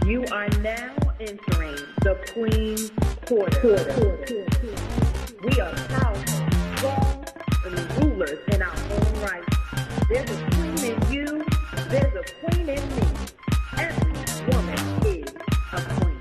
You are now entering the Queen's Quarter. We are powerful, strong, and rulers in our own right. There's a queen in you, there's a queen in me. Every woman is a queen.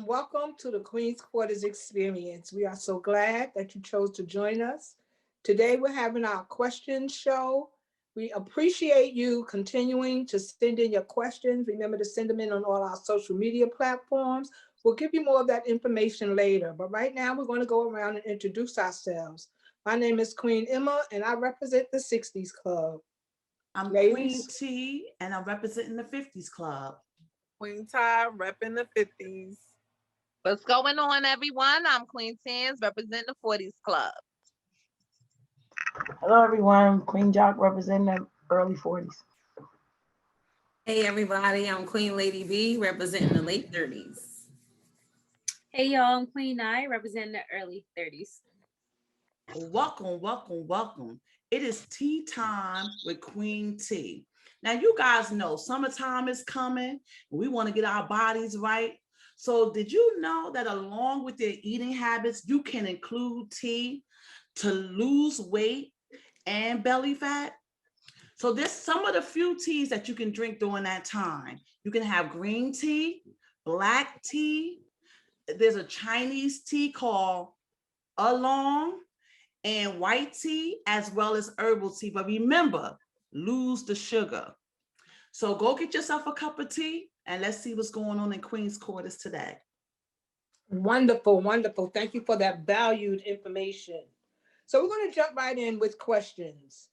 Welcome to the Queen's Quarters Experience. We are so glad that you chose to join us. Today we're having our question show. We appreciate you continuing to send in your questions. Remember to send them in on all our social media platforms. We'll give you more of that information later, but right now we're going to go around and introduce ourselves. My name is Queen Emma and I represent the 60s Club. I'm Queen T and I'm representing the 50s Club. Queen Ty, repping the 50s. What's going on, everyone? I'm Queen Tans, representing the 40s Club. Hello, everyone. Queen Jock, representing the early 40s. Hey, everybody. I'm Queen Lady B, representing the late 30s. Hey, y'all. I'm Queen I, representing the early 30s. Welcome. It is tea time with Queen T. Now, you guys know summertime is coming. We want to get our bodies right. So did you know that along with your eating habits, you can include tea to lose weight and belly fat? So there's some of the few teas that you can drink during that time. You can have green tea, black tea. There's a Chinese tea called oolong, and white tea, as well as herbal tea. But remember, lose the sugar. So go get yourself a cup of tea and let's see what's going on in Queen's Quarters today. Wonderful. Thank you for that valued information. So we're going to jump right in with questions.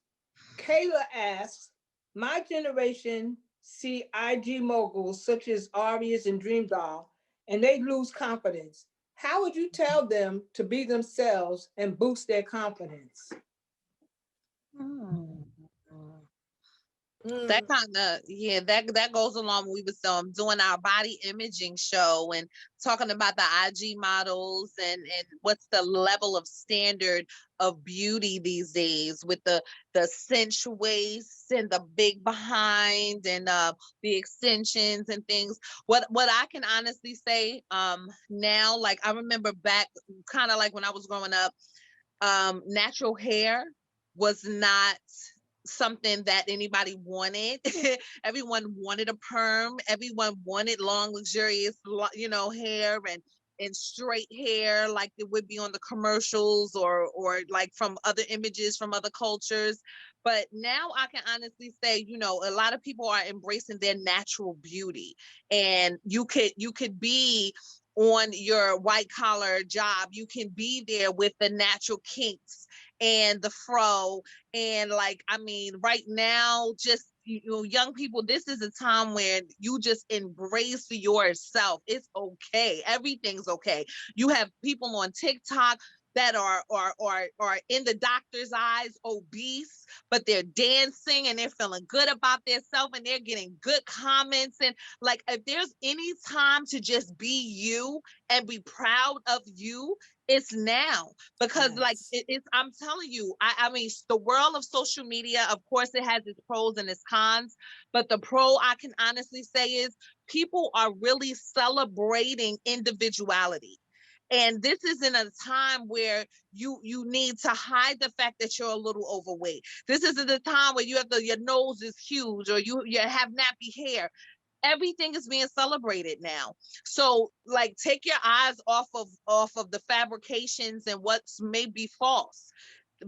Kayla asks, my generation see IG moguls such as Arias and Dream Doll, and they lose confidence. How would you tell them to be themselves and boost their confidence? That kind of, that goes along when we were doing our body imaging show and talking about the IG models and what's the level of standard of beauty these days with the cinch waist and the big behind and the extensions and things. What I can honestly say now, like I remember back kind of like when I was growing up, natural hair was not something that anybody wanted. Everyone wanted a perm. Everyone wanted long, luxurious, hair and straight hair like it would be on the commercials or like from other images from other cultures. But now I can honestly say, a lot of people are embracing their natural beauty, and you could be on your white collar job. You can be there with the natural kinks and the fro. And right now, just, young people, this is a time where you just embrace yourself. It's okay. Everything's okay. You have people on TikTok that are in the doctor's eyes obese, but they're dancing and they're feeling good about themselves and they're getting good comments. And like, if there's any time to just be you and be proud of you, it's now. Because it's I'm telling you, I mean, the world of social media, of course, it has its pros and its cons, but the pro I can honestly say is people are really celebrating individuality. And this is in a time where you need to hide the fact that you're a little overweight. This isn't the time where your nose is huge or you have nappy hair. Everything is being celebrated now. So like, take your eyes off of the fabrications and what's maybe false.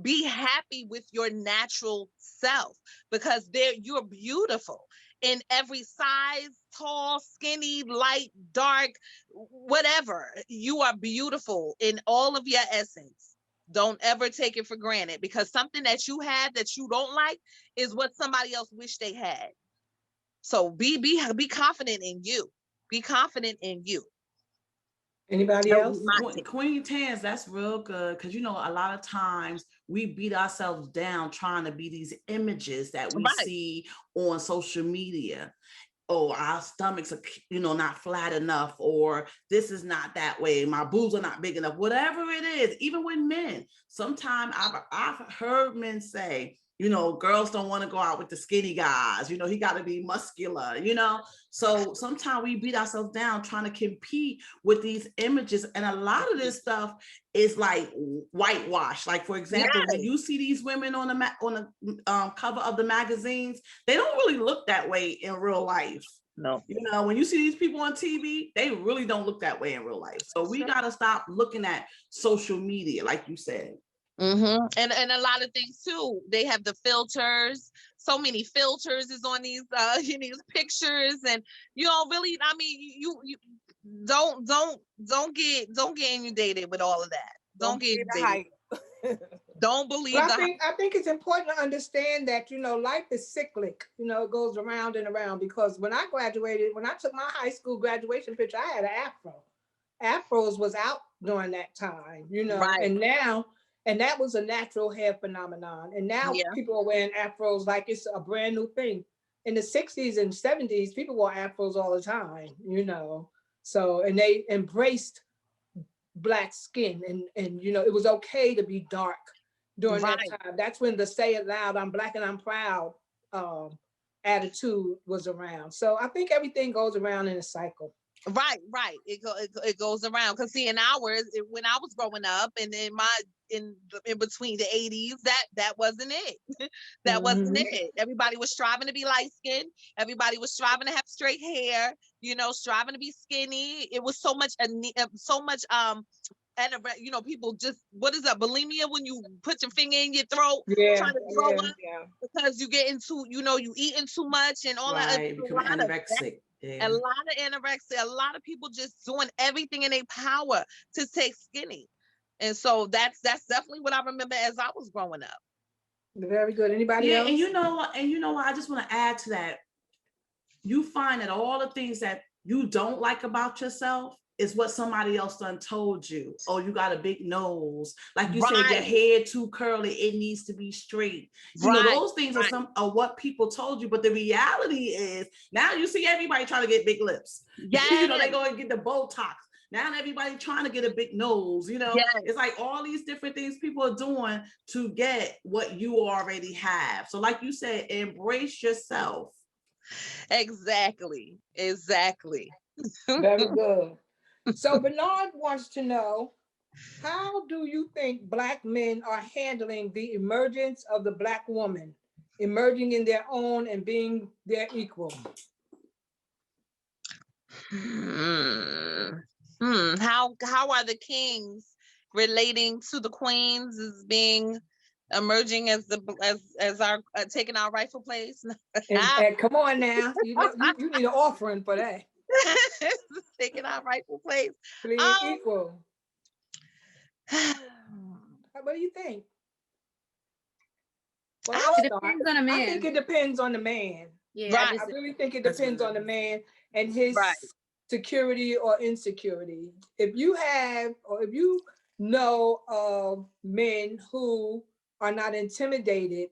Be happy with your natural self, because you're beautiful in every size, tall, skinny, light, dark, whatever. You are beautiful in all of your essence. Don't ever take it for granted, because something that you have that you don't like is what somebody else wish they had. So be confident in you. Be confident in you. Anybody else? Queen Tans, that's real good, because you know a lot of times we beat ourselves down trying to be these images that we see on social media. Oh, our stomachs are, you know, not flat enough, or this is not that way, my boobs are not big enough, whatever it is. Even with men, sometimes I've heard men say, you know, girls don't want to go out with the skinny guys, you know, he got to be muscular, you know. So sometimes we beat ourselves down trying to compete with these images, and a lot of this stuff is like whitewash. Like, for example, when you see these women on the cover of the magazines, they don't really look that way in real life. No. You know, when you see these people on TV, they really don't look that way in real life. So we got to stop looking at social media, like you said. Mm-hmm. And a lot of things too. They have the filters. So many filters is on these in these pictures, and you don't really. I mean, you don't get inundated with all of that. Don't get inundated. Don't believe I think it's important to understand that, you know, life is cyclic. You know, it goes around and around, because when I graduated, when I took my high school graduation picture, I had an afro. Afros was out during that time, you know, and that was a natural hair phenomenon. And now people are wearing afros like it's a brand new thing. In the 60s and 70s, people wore afros all the time, you know. So, and they embraced Black skin, and you know, it was okay to be dark during that time. That's when the say it loud, I'm Black and I'm proud attitude was around. So I think everything goes around in a cycle. Right. It goes around, because see, in ours, when I was growing up, and in between the 80s, that wasn't it. That wasn't it. Everybody was striving to be light skinned. Everybody was striving to have straight hair. You know, striving to be skinny. It was so much and you know, people just, what is that, bulimia, when you put your finger in your throat trying to throw up because you get into, you know, you eating too much and all that. Become anorexic. A lot of anorexia, a lot of people just doing everything in their power to stay skinny. And so that's definitely what I remember as I was growing up. Very good. Anybody else? And you know what, I just want to add to that. You find that all the things that you don't like about yourself is what somebody else done told you. Oh, you got a big nose. Like you said, your hair too curly, it needs to be straight. You know, those things are some of what people told you. But the reality is, now you see everybody trying to get big lips. You know, they go and get the Botox. Now everybody trying to get a big nose, you know. It's like all these different things people are doing to get what you already have. So like you said, embrace yourself. Exactly. Very good. So Bernard wants to know, how do you think Black men are handling the emergence of the Black woman, emerging in their own and being their equal? How are the kings relating to the queens as being emerging as our taking our rightful place? And come on now, you need an offering for that. Taking our rightful place. Being equal. What do you think? Well, it depends on a man. I think it depends on the man. Yeah, I really think it depends on the man and his security or insecurity. If you have, or if you know of men who are not intimidated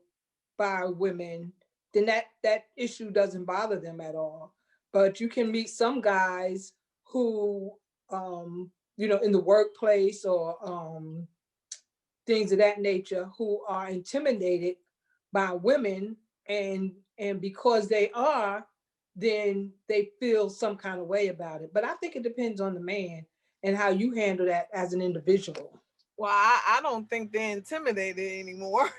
by women, then that issue doesn't bother them at all. But you can meet some guys who, you know, in the workplace or things of that nature, who are intimidated by women, and because they are, then they feel some kind of way about it. But I think it depends on the man and how you handle that as an individual. Well, I don't think they're intimidated anymore.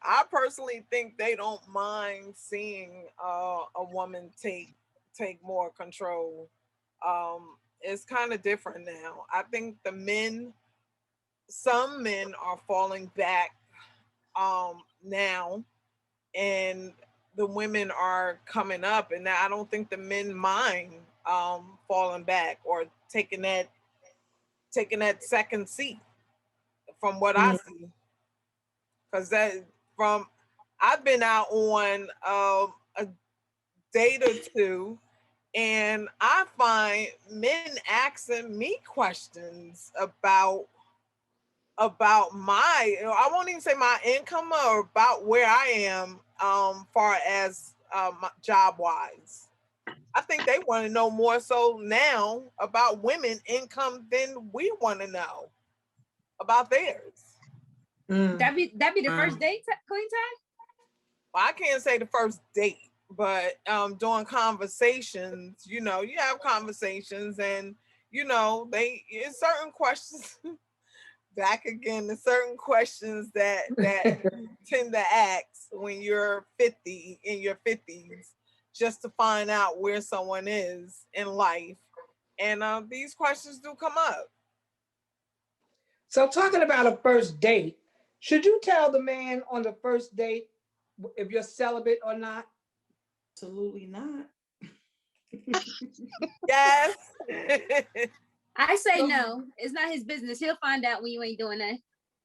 I personally think they don't mind seeing a woman take more control. It's kind of different now. I think some men are falling back now, and the women are coming up, and I don't think the men mind falling back or taking that second seat. from what I see. Because I've been out on a date or two, and I find men asking me questions about my, I won't even say my income, or about where I am far as job wise. I think they want to know more so now about women income than we want to know about theirs. Mm. That be the first date, Queen Ty? Well, I can't say the first date, but during conversations, you have conversations, and they, in certain questions back again, the certain questions that you tend to ask when you're 50, in your 50s, just to find out where someone is in life. And these questions do come up. So talking about a first date, should you tell the man on the first date if you're celibate or not? Absolutely not. Yes. I say no. It's not his business. He'll find out when you ain't doing that.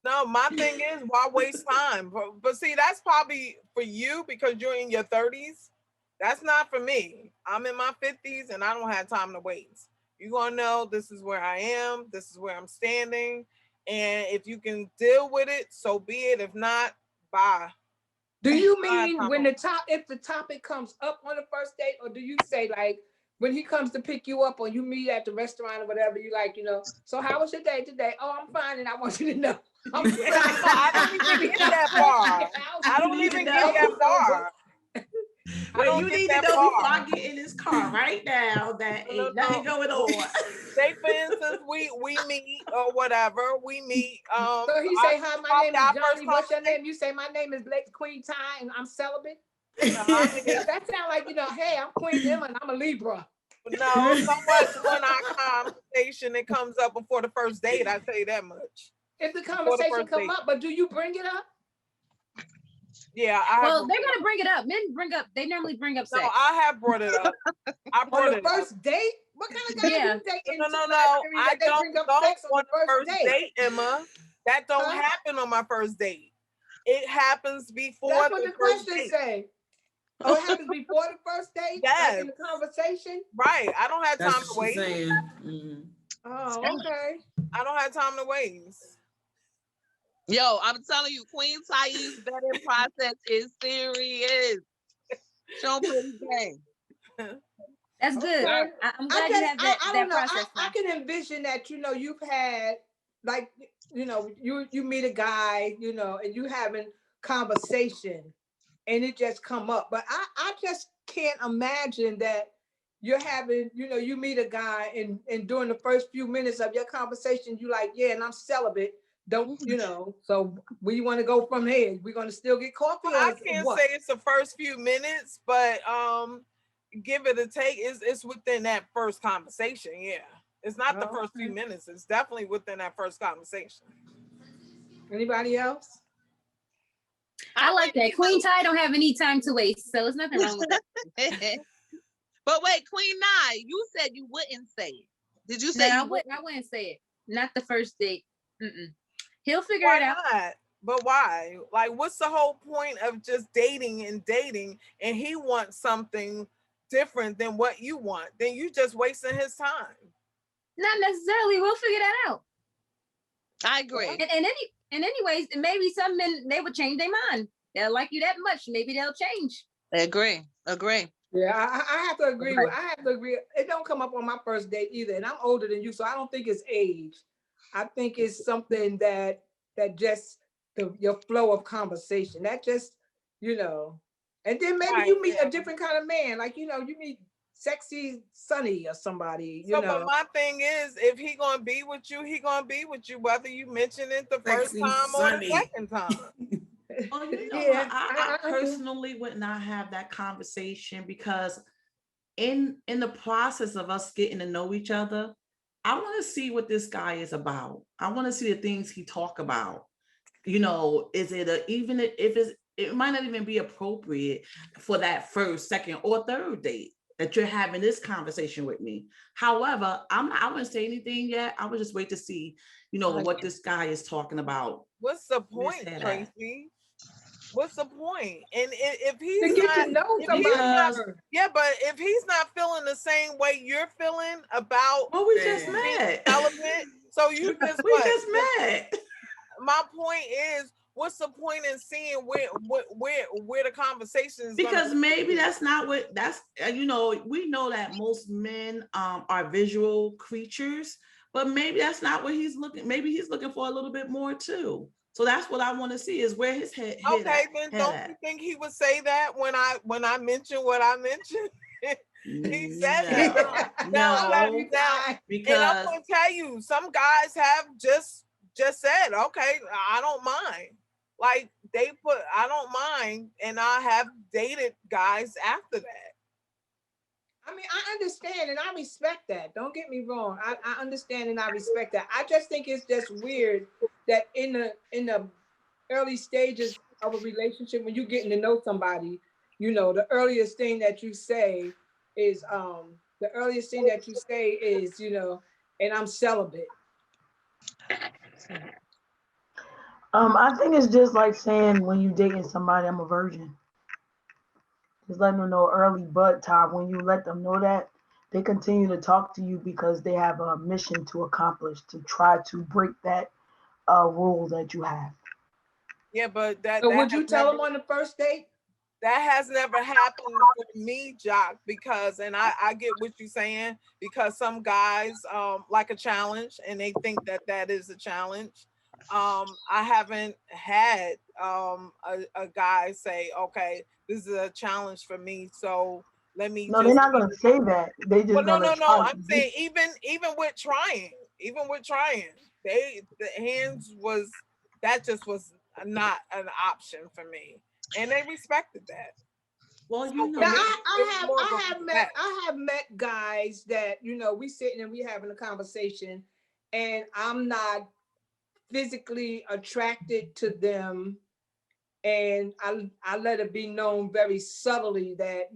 No, my thing is, why waste time? But see, that's probably for you because you're in your 30s. That's not for me. I'm in my 50s and I don't have time to waste. You're going to know this is where I am. This is where I'm standing. And if you can deal with it, so be it. If not, bye. Do you mean if the topic comes up on the first date, or do you say like when he comes to pick you up or you meet at the restaurant or whatever, you like, so how was your day today? Oh, I'm fine, and I want you to know. I don't even get that far. I don't even get that far. Well, you need to know before I get in this car right now that ain't nothing going on. Say, for instance, we meet or whatever. We meet. So he say, "Hi, my name is Johnny. What's your name?" You say, "My name is Blake Queen Ty, and I'm celibate." That sound like hey, I'm Queen Emma, and I'm a Libra. No, so much when our conversation it comes up before the first date. I tell you that much. If the conversation come up, but do you bring it up? Yeah, well, they're gonna bring it up. Men they normally bring up sex. No, I have brought it up. I brought on the first date? What kind of guy you dating? No. I don't on the first date, Emma. That don't happen on my first date. It happens before. That's what the question say. Oh, it happens before the first date? Yes. Like in the conversation? Right. I don't have time to wait. Mm-hmm. Oh, okay. I don't have time to waste. Yo, I'm telling you, Queen Ty's vetting process is serious. Show pretty game. That's good. Okay. I'm glad you have that process. I can envision that, you've had, like, you meet a guy, and you having conversation and it just come up. But I just can't imagine that you're having, you meet a guy and during the first few minutes of your conversation, you like, yeah, and I'm celibate. Don't, so we want to go from here. We're going to still get coffee. Well, I can't say it's the first few minutes, but give it a take. It's within that first conversation. Yeah. It's not the first few minutes. It's definitely within that first conversation. Anybody else? I like that. Queen Ty don't have any time to waste, so there's nothing wrong with that. But wait, Queen Nye, you said you wouldn't say it. Did you say? No, I wouldn't say it. Not the first date. He'll figure it out. Not? But why? Like, what's the whole point of just dating, and he wants something different than what you want? Then you just wasting his time. Not necessarily. We'll figure that out. I agree. And anyways, maybe some men, they would change their mind. They'll like you that much. Maybe they'll change. Agree. Yeah, I have to agree. I have to agree. It don't come up on my first date either. And I'm older than you, so I don't think it's age. I think it's something that just your flow of conversation. That just, and then maybe you meet a different kind of man. Like, you meet sexy Sonny or somebody, But my thing is, if he gonna be with you, he gonna be with you, whether you mention it the first time or the second time. Well, I personally would not have that conversation because in the process of us getting to know each other, I want to see what this guy is about. I want to see the things he talk about. Is it even if it might not even be appropriate for that first, second, or third date that you're having this conversation with me. However, I wouldn't say anything yet. I would just wait to see, what this guy is talking about. What's the Miss point, Head Tracy? What's the point? And if To he's get not, to know if he's somebody. not, first. yeah, but if he's not feeling the same way you're feeling about Well, we just being met. celibate, so you just We just met. My point is, what's the point in seeing where the conversation is? Because maybe that's not what that's we know that most men are visual creatures, but maybe that's not what he's looking. Maybe he's looking for a little bit more too. So that's what I want to see is where his head. Okay, then don't you think he would say that when I mentioned what I mentioned? He said that. Because and I'm gonna tell you, some guys have just said, okay, I don't mind. Like they put, I don't mind, and I have dated guys after that. I mean, I understand and I respect that. Don't get me wrong. I understand and I respect that. I just think it's just weird that in the early stages of a relationship, when you're getting to know somebody, the earliest thing that you say is and I'm celibate. I think it's just like saying when you dating somebody, I'm a virgin. Just letting them know early, but Todd, when you let them know that, they continue to talk to you because they have a mission to accomplish, to try to break that rule that you have. Yeah, but So would you tell them on the first date? That has never happened for me, Jock, because, and I get what you're saying, because some guys like a challenge and they think that is a challenge. I haven't had a guy say, okay, this is a challenge for me, so let me. No, they're not going to say that. They just no. I'm saying even with trying, the hands was not an option for me. And they respected that. Well, I have met guys that we sitting and we having a conversation, and I'm not physically attracted to them, and I let it be known very subtly that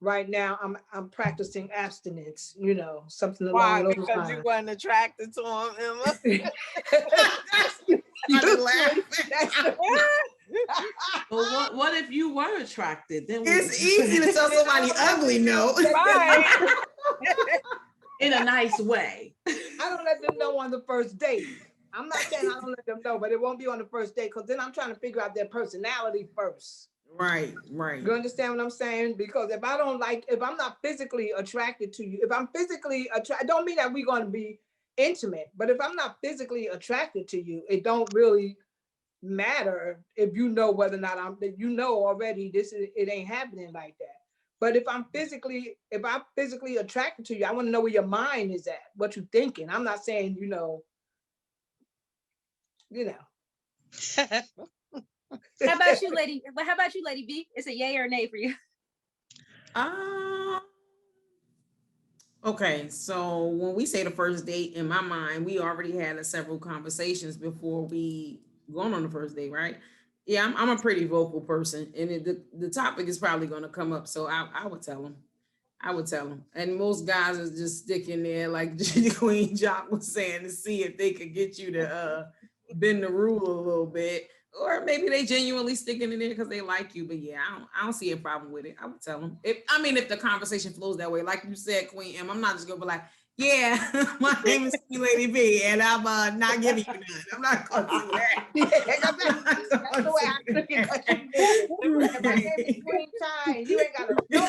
right now I'm practicing abstinence, something along those lines. Because you weren't attracted to him, Emma. Well, what if you were attracted? Then it's easy to tell somebody ugly no. Right. In a nice way. I don't let them know on the first date. I'm not saying I don't let them know, but it won't be on the first date because then I'm trying to figure out their personality first. Right. You understand what I'm saying? Because if I'm not physically attracted to you, if I'm physically attracted, don't mean that we're going to be intimate, but if I'm not physically attracted to you, it don't really matter if you know whether or not already it ain't happening like that. But if I'm physically attracted to you, I want to know where your mind is at, what you're thinking. I'm not saying, How about you, Lady? But how about you, Lady B? It's a yay or nay for you. Okay, so when we say the first date, in my mind, we already had several conversations before we going on the first date, right? Yeah, I'm a pretty vocal person, and the topic is probably going to come up, so I would tell them. And most guys are just sticking there, like Queen Jock was saying, to see if they could get you to bend the rule a little bit, or maybe they genuinely sticking in there because they like you. But yeah, I don't see a problem with it. I would tell them if the conversation flows that way, like you said, Queen M. I'm not just gonna be like, yeah, my name is Queen Lady B, and I'm not giving you none. I'm not gonna do that. That's the way I look at it. My name is Queen Ty. You ain't got no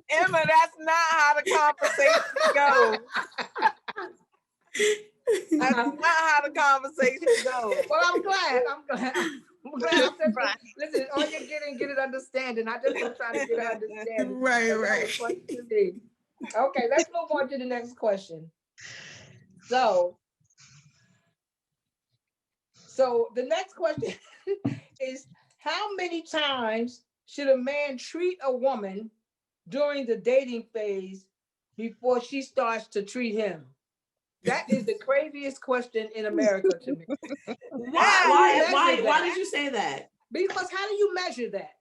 Emma, that's not how the conversation goes. That's not how the conversation goes. Well, I'm glad. Listen, all you're getting, get it understanding. I just was trying to get an understanding. Right. Okay, let's move on to the next question. So the next question is, how many times should a man treat a woman during the dating phase before she starts to treat him? That is the craziest question in America to me. Why did you say that? Because how do you measure that?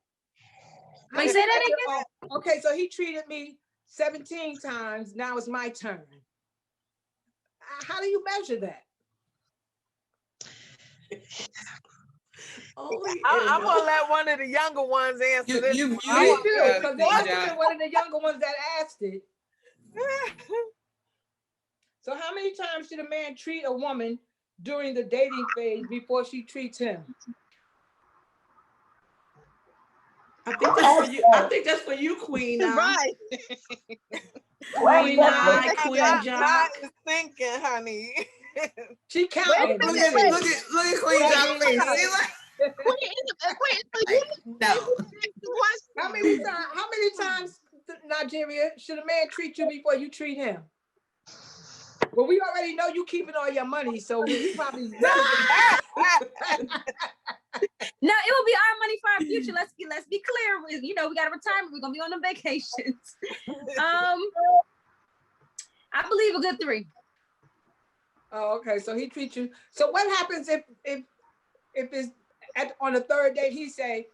Wait, say that again? Okay, so he treated me 17 times. Now it's my turn. how do you measure that? I'm gonna let one of the younger ones answer this. You Me muted, too, because it must have Deja. been one of the younger ones that asked it. So how many times should a man treat a woman during the dating phase before she treats him? I think that's for you. I think that's for you, Queen. Right. Queen Well, Eye, Queen Not Jock. is thinking, honey. She counting. Look Let at me see. look at Queen Jock's face. See, like, no. How many times, Nigeria, should a man treat you before you treat him? Well, we already know you keeping all your money, so we probably No, it will be our money for our future. Let's be clear. You know, we got a retirement. We're gonna be on them vacations. I believe a good 3. Oh, okay. So he treats you. So what happens if it's on the third date? He say,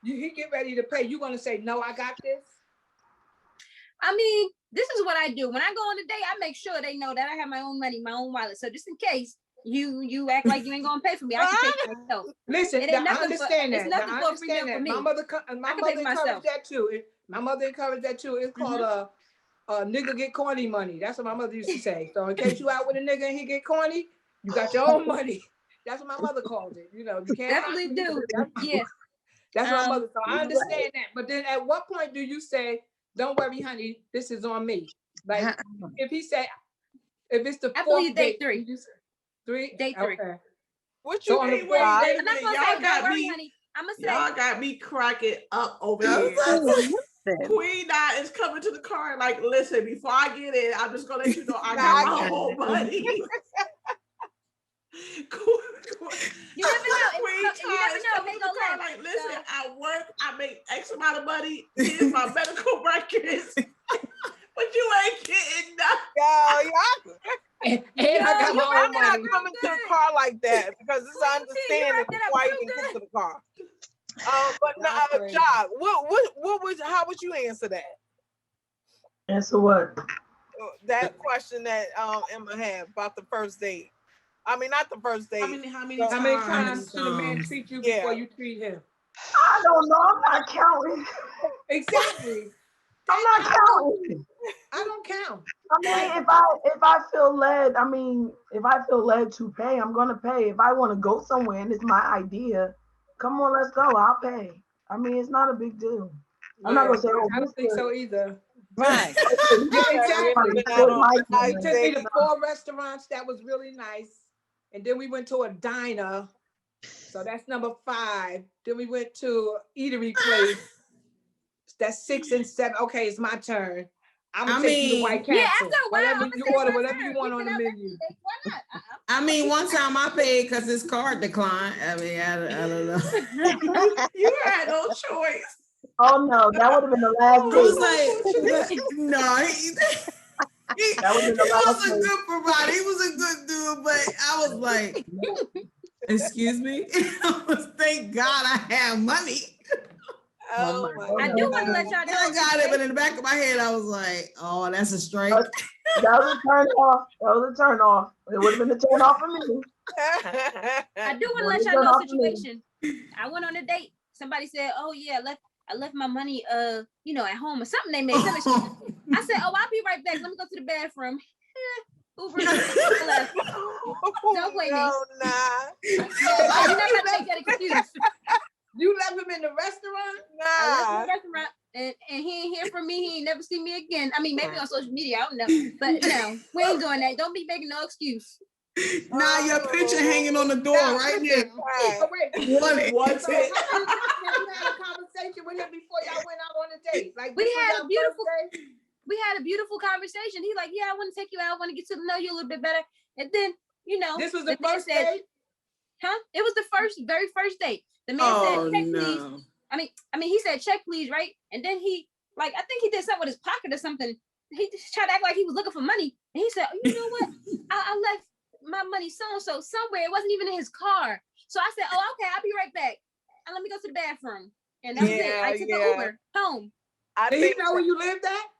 he get ready to pay. You gonna say no? I got this. I mean, this is what I do. When I go on a date, I make sure they know that I have my own money, my own wallet. So just in case you act like you ain't gonna pay for me, I can pay for myself. Listen, It ain't I nothing understand for, that. It's nothing I for a free meal understand for that. me. My mother pay for encouraged myself. that too. My mother encouraged that too. It's called a nigga get corny money. That's what my mother used to say. So in case you out with a nigga and he get corny, you got your own money. That's what my mother called it. You know, you can't Definitely do. Yeah. That's what my mother. So I understand that. But then at what point do you say, "Don't worry, honey, this is on me"? Like if he say, if it's the I fourth believe date date, 3. you say, 3? Date 3. Okay. What So you on the think? fourth Wait, date, I'm not gonna y'all say, don't got worry, me. honey. I'm gonna say, Y'all got me cracking up over here. Queen Eye is coming to the car. Like, listen, before I get in, I'm just gonna let you know I got my whole money. you never know. Queen You never Ty is know. It coming may to go the car. left. Like, listen, So- I work, I make X amount of money. Here's my medical records. But you ain't getting nothing. Y'all, and I got you my I'm own not money. coming to the car like that because it's Queen T, you understanding wrapped it up before I real even get good. to the car. But Y'all crazy. Job, what would how would you answer that? Answer what? That question that Emma had about the first date. I mean, not the first date. How many How many times should a man times? treat you Yeah. before you treat him? I don't know. I'm not counting. Exactly. I'm not counting. I don't count. I mean, if I feel led, if I feel led to pay, I'm gonna pay. If I want to go somewhere and it's my idea, come on, let's go. I'll pay. I mean, it's not a big deal. I'm not gonna say, oh, I don't think so either. Right. Yeah, exactly. Been out on a nice He took me date. to 4 restaurants. That was really nice. And then we went to a diner. So that's number 5. Then we went to an eatery place. That's 6 and 7. Okay, it's my turn. I'm gonna take you to White Castle. Yeah, after a while, whatever I'ma you say order, my whatever turn. you want We've on the been out menu. every day. Why not? I mean, one time I paid because his card declined. I mean, I don't know. You had no choice. Oh no, that would have been the last I was date. like, no, he That would've been the last was a date. good provider. He was a good dude, but I was like, excuse me. Thank God I have money. Oh my I do want to let y'all know. I got it, but in the back of my head, I was like, oh, that's a strike. That was a turn off. That was a turn off. It would have been a turn off for me. I do want to let y'all know a situation. I went on a date. Somebody said, "Oh yeah, I left my money, at home or something." They made something. I said, "Oh, I'll be right back. Let me go to the bathroom." Uber left. Don't blame me. No, nah. You never have to make that excuse. You left him in the restaurant? I left him Nah. in the restaurant, and he ain't hear from me. He ain't never see me again. I mean, maybe on social media. I don't know, but no, we ain't doing that. Don't be making no excuse. Now your picture hanging on the door right now. Oh, wait. Want it. What's So it? how many times have you had a conversation with him before y'all went out on a date? Like We this was had our a beautiful- first date? We had a beautiful conversation. He like, "Yeah, I want to take you out. I want to get to know you a little bit better." And then, This was the man first said, date? "Huh? It was the very first date." The man said, "Check, please." no. I mean, he said, "Check, please," right? And then he, I think he did something with his pocket or something. He just tried to act like he was looking for money. And he said, "Oh, you know what? I left my money so somewhere. It wasn't even in his car." So I said, "Oh, okay, I'll be right back. And let me go to the bathroom." And that was it. I took the Uber home. I Did he think know where you lived at?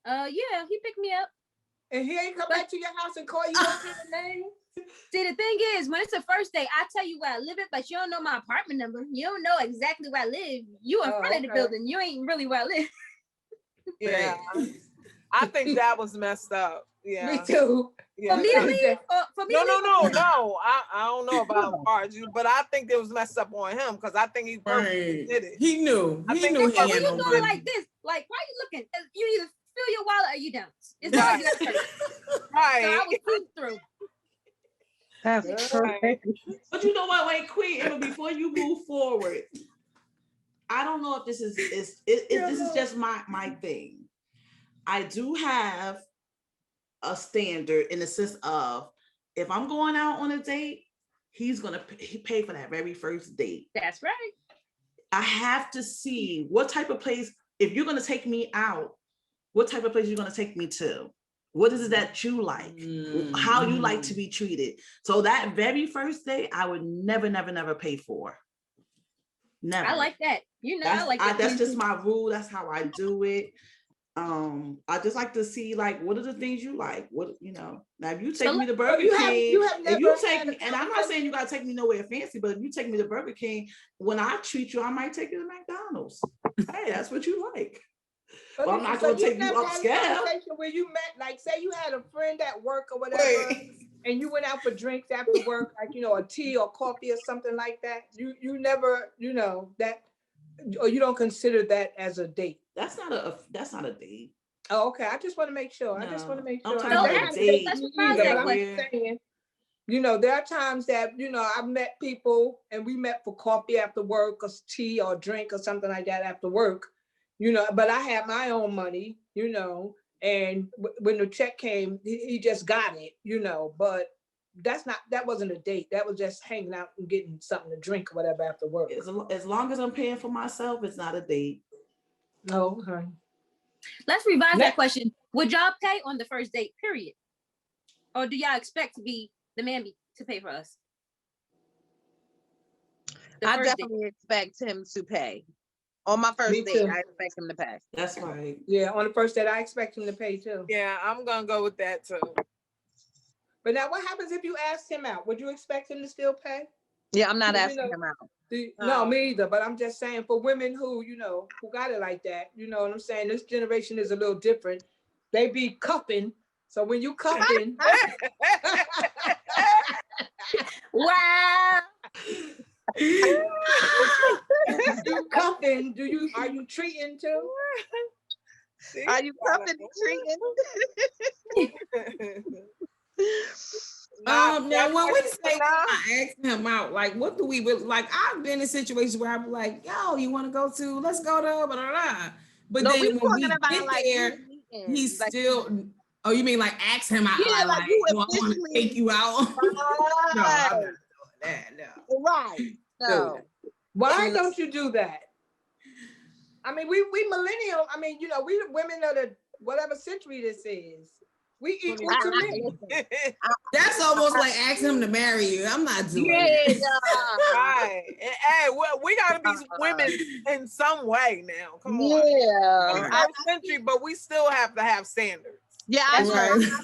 Yeah, he picked me up. And he ain't come But- back to your house and call you all kind of names? See, the thing is, when it's the first day, I tell you where I live at, but you don't know my apartment number. You don't know exactly where I live. You in Oh, front of the okay. building. You ain't really where I live. Yeah. I think that was messed up. Yeah. Me too. Yeah. For me to that- leave, or for me No, to no, leave, no, or- no. I don't know about Arju, but I think it was messed up on him because I think he purposely Right. did it. He knew. I He think knew it's he But had when you no doing money. like this, like, why you looking? You either fill your wallet or you don't. It's not Right. the other person. So Right. I was cruising through. That's Right. But you know what? Wait, Queen Emma, before you move forward, I don't know if this is this is just my thing. I do have a standard in the sense of if I'm going out on a date, he's gonna pay for that very first date. That's right. I have to see what type of place, if you're gonna take me out, what type of place you're gonna take me to. What is it that you like? How you like to be treated. So that very first day, I would never pay for. Never. I like that. You know, I like that. That's too. just my rule. That's how I do it. I just like to see like what are the things you like. What now if you take me to Burger King, you have if you never take had me, a and I'm not saying you gotta take me nowhere fancy, but if you take me to Burger King, when I treat you, I might take you to McDonald's. Hey, that's what you like. But Well, I'm not so gonna take you never had a upscale. conversation where you met, like, say you had a friend at work or whatever, Wait. and you went out for drinks after work, like a tea or coffee or something like that. You never, that, or you don't consider that as a date. That's not a date. Oh, okay. I just want to make sure. No, I just want to make I'm sure. talking So about a let's date. surprise Either, that but I'm question. just saying, there are times that, I've met people and we met for coffee after work or tea or drink or something like that after work, but I had my own money, and when the check came, he just got it, but that wasn't a date. That was just hanging out and getting something to drink or whatever after work. As long as I'm paying for myself, it's not a date. Oh, okay. Let's revise Next. that question. Would y'all pay on the first date, period? Or do y'all expect to be the man to pay for us? The I first date. definitely expect him to pay. On my first Me date, too. I expect him to pay. That's right. Yeah, on the first date, I expect him to pay too. Yeah, I'm gonna go with that too. But now what happens if you asked him out? Would you expect him to still pay? Yeah, I'm not You asking know, him out. No, me either. But I'm just saying for women who, who got it like that, you know what I'm saying? This generation is a little different. They be cuffing. So when you cuffing, Wow. you cuffing, are you treating too? See? Are you cuffing and treating? Nah, Now when we that's say nah. I ask him out, like what do we really like? I've been in situations where I'm like, yo, you want to go to? Let's go to blah, blah, blah. But No, then we when we talking about get like there, you meeting, he's like, still. Oh, you mean like ask him out? Yeah, like you I want to officially- take you out. No, I'm not Right. doing that. No. Right. No. Why don't you do that? I mean, we millennial. I mean, we the women of the whatever century this is. We equal to men. That's almost like asking him to marry you. I'm not doing Yeah, that. Right. Hey, well, we gotta be women in some way now. Come on. yeah. 21st century, but we still have to have standards. Yeah, I That's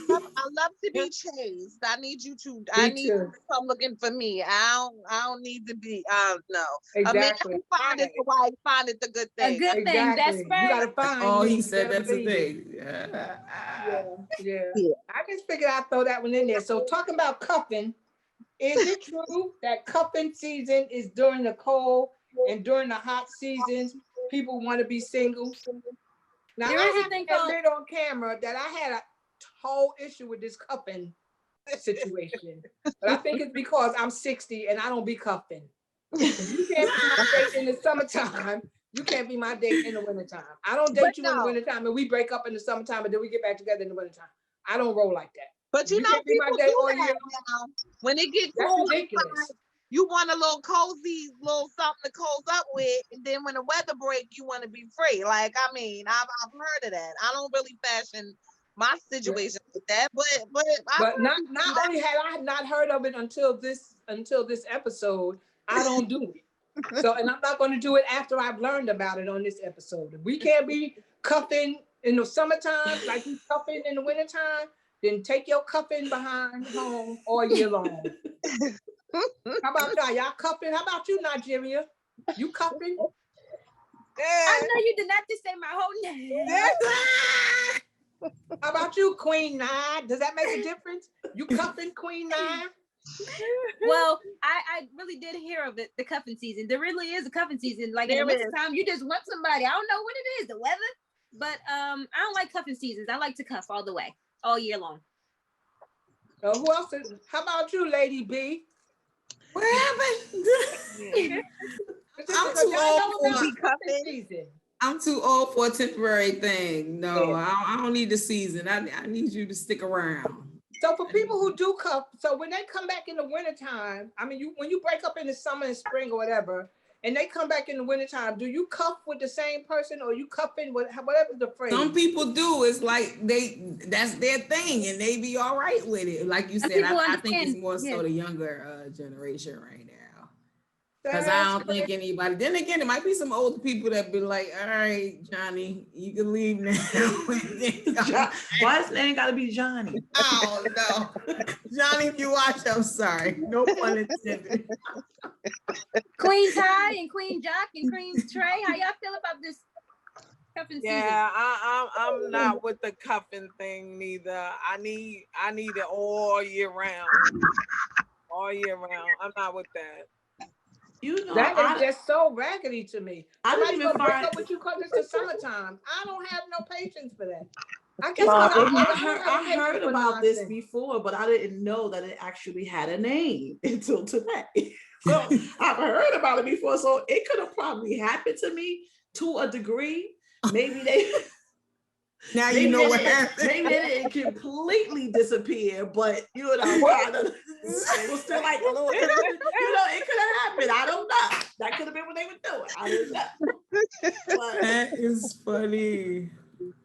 know. right. I love to be chased. I need you to. Me I need you too. to come looking for me. I don't need to be. No. Exactly. A man who find it the wife, find it the good A thing. good thing. That's You right. gotta find. Oh, me. he You said gotta that's the leave it. thing. Yeah. Yeah. I just figured I'd throw that one in there. So talking about cuffing, is it true that cuffing season is during the cold and during the hot seasons, people want to be single? Now There I is a have thing to called- admit on camera that I had a whole issue with this cuffing situation. But I think it's because I'm 60 and I don't be cuffing. If you can't be my date in the summertime, you can't be my date in the wintertime. I don't date But you in the no. wintertime and we break up in the summertime and then we get back together in the wintertime. I don't roll like that. But you You know, can't be my people date do all that year. now. When it gets That's cold, ridiculous. you want a little cozy, little something to cozy up with, and then when the weather break, you want to be free. Like, I mean, I've heard of that. I don't really fashion my situation with that, but But not only had I not heard of it until this episode, I don't do it. So, and I'm not going to do it after I've learned about it on this episode. If we can't be cuffing in the summertime like we cuffing in the wintertime, then take your cuffing behind home all year long. How about y'all? Y'all cuffing? How about you, Nigeria? You cuffing? I know you did not just say my whole name. How about you, Queen Nine? Does that make a difference? You cuffing, Queen Nine? Well, I really did hear of it, the cuffing season. There really is a cuffing season. Like in the There wintertime, you just want somebody. I don't know what it is, the weather. But I don't like cuffing seasons. I like to cuff all the way, all year long. Who else? How about you, Lady B? What happened? I'm Because too y'all know old about for cuffing season. I'm too old for a temporary thing. No, Yeah. I don't need the season. I need you to stick around. So for people who do cuff, so when they come back in the wintertime, I mean, when you break up in the summer and spring or whatever, and they come back in the wintertime, do you cuff with the same person or you cuffing with whatever the phrase? Some people do. It's like that's their thing and they be all right with it. Like you Some said, people I think it's understand, more so yeah. the younger generation right now. Because I don't think anybody, then again, it might be some older people that be like, all right, Johnny, you can leave now. Why his name gotta be Johnny? Oh no. Johnny, if you watch, I'm sorry. No pun intended. Queen Ty and Queen Jock and Queen Trey, how y'all feel about this cuffing season? Yeah, I'm not with the cuffing thing neither. I need it all year round. All year round. I'm not with that. You know, That is just so raggedy to me. I didn't Somebody's even gonna break find. up with you because it's the summertime. I don't have no patience for that. I guess I heard about this before, but I didn't know that it actually had a name until today. So I've heard about it before, so it could have probably happened to me to a degree. Maybe they. Now you know what happened. Maybe it didn't completely disappear, but you know, kind of, it was still like a little, you know, it could have happened. I don't know. That could have been what they were doing. I didn't know. But, that is funny.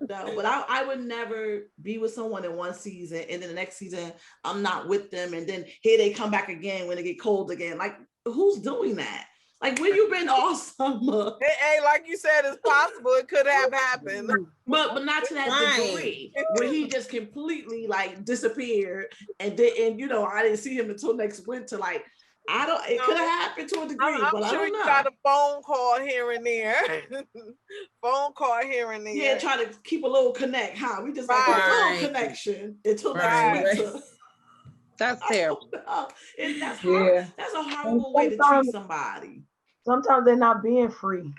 No, but I would never be with someone in one season and then the next season I'm not with them, and then here they come back again when it get cold again. Like, who's doing that? Like, where you been all summer? Hey, like you said, it's possible. It could have happened. But not to that degree where he just completely like disappeared, and then, and you know, I didn't see him until next winter. Like, I don't. It could have happened to a degree, I'm but I sure don't you know. got a phone call here and there. Phone call here and there. Yeah, try to keep a little connect. Huh? We just like a little connection until next winter. That's terrible. That's Yeah. That's a horrible way to treat somebody. Sometimes they're not being free.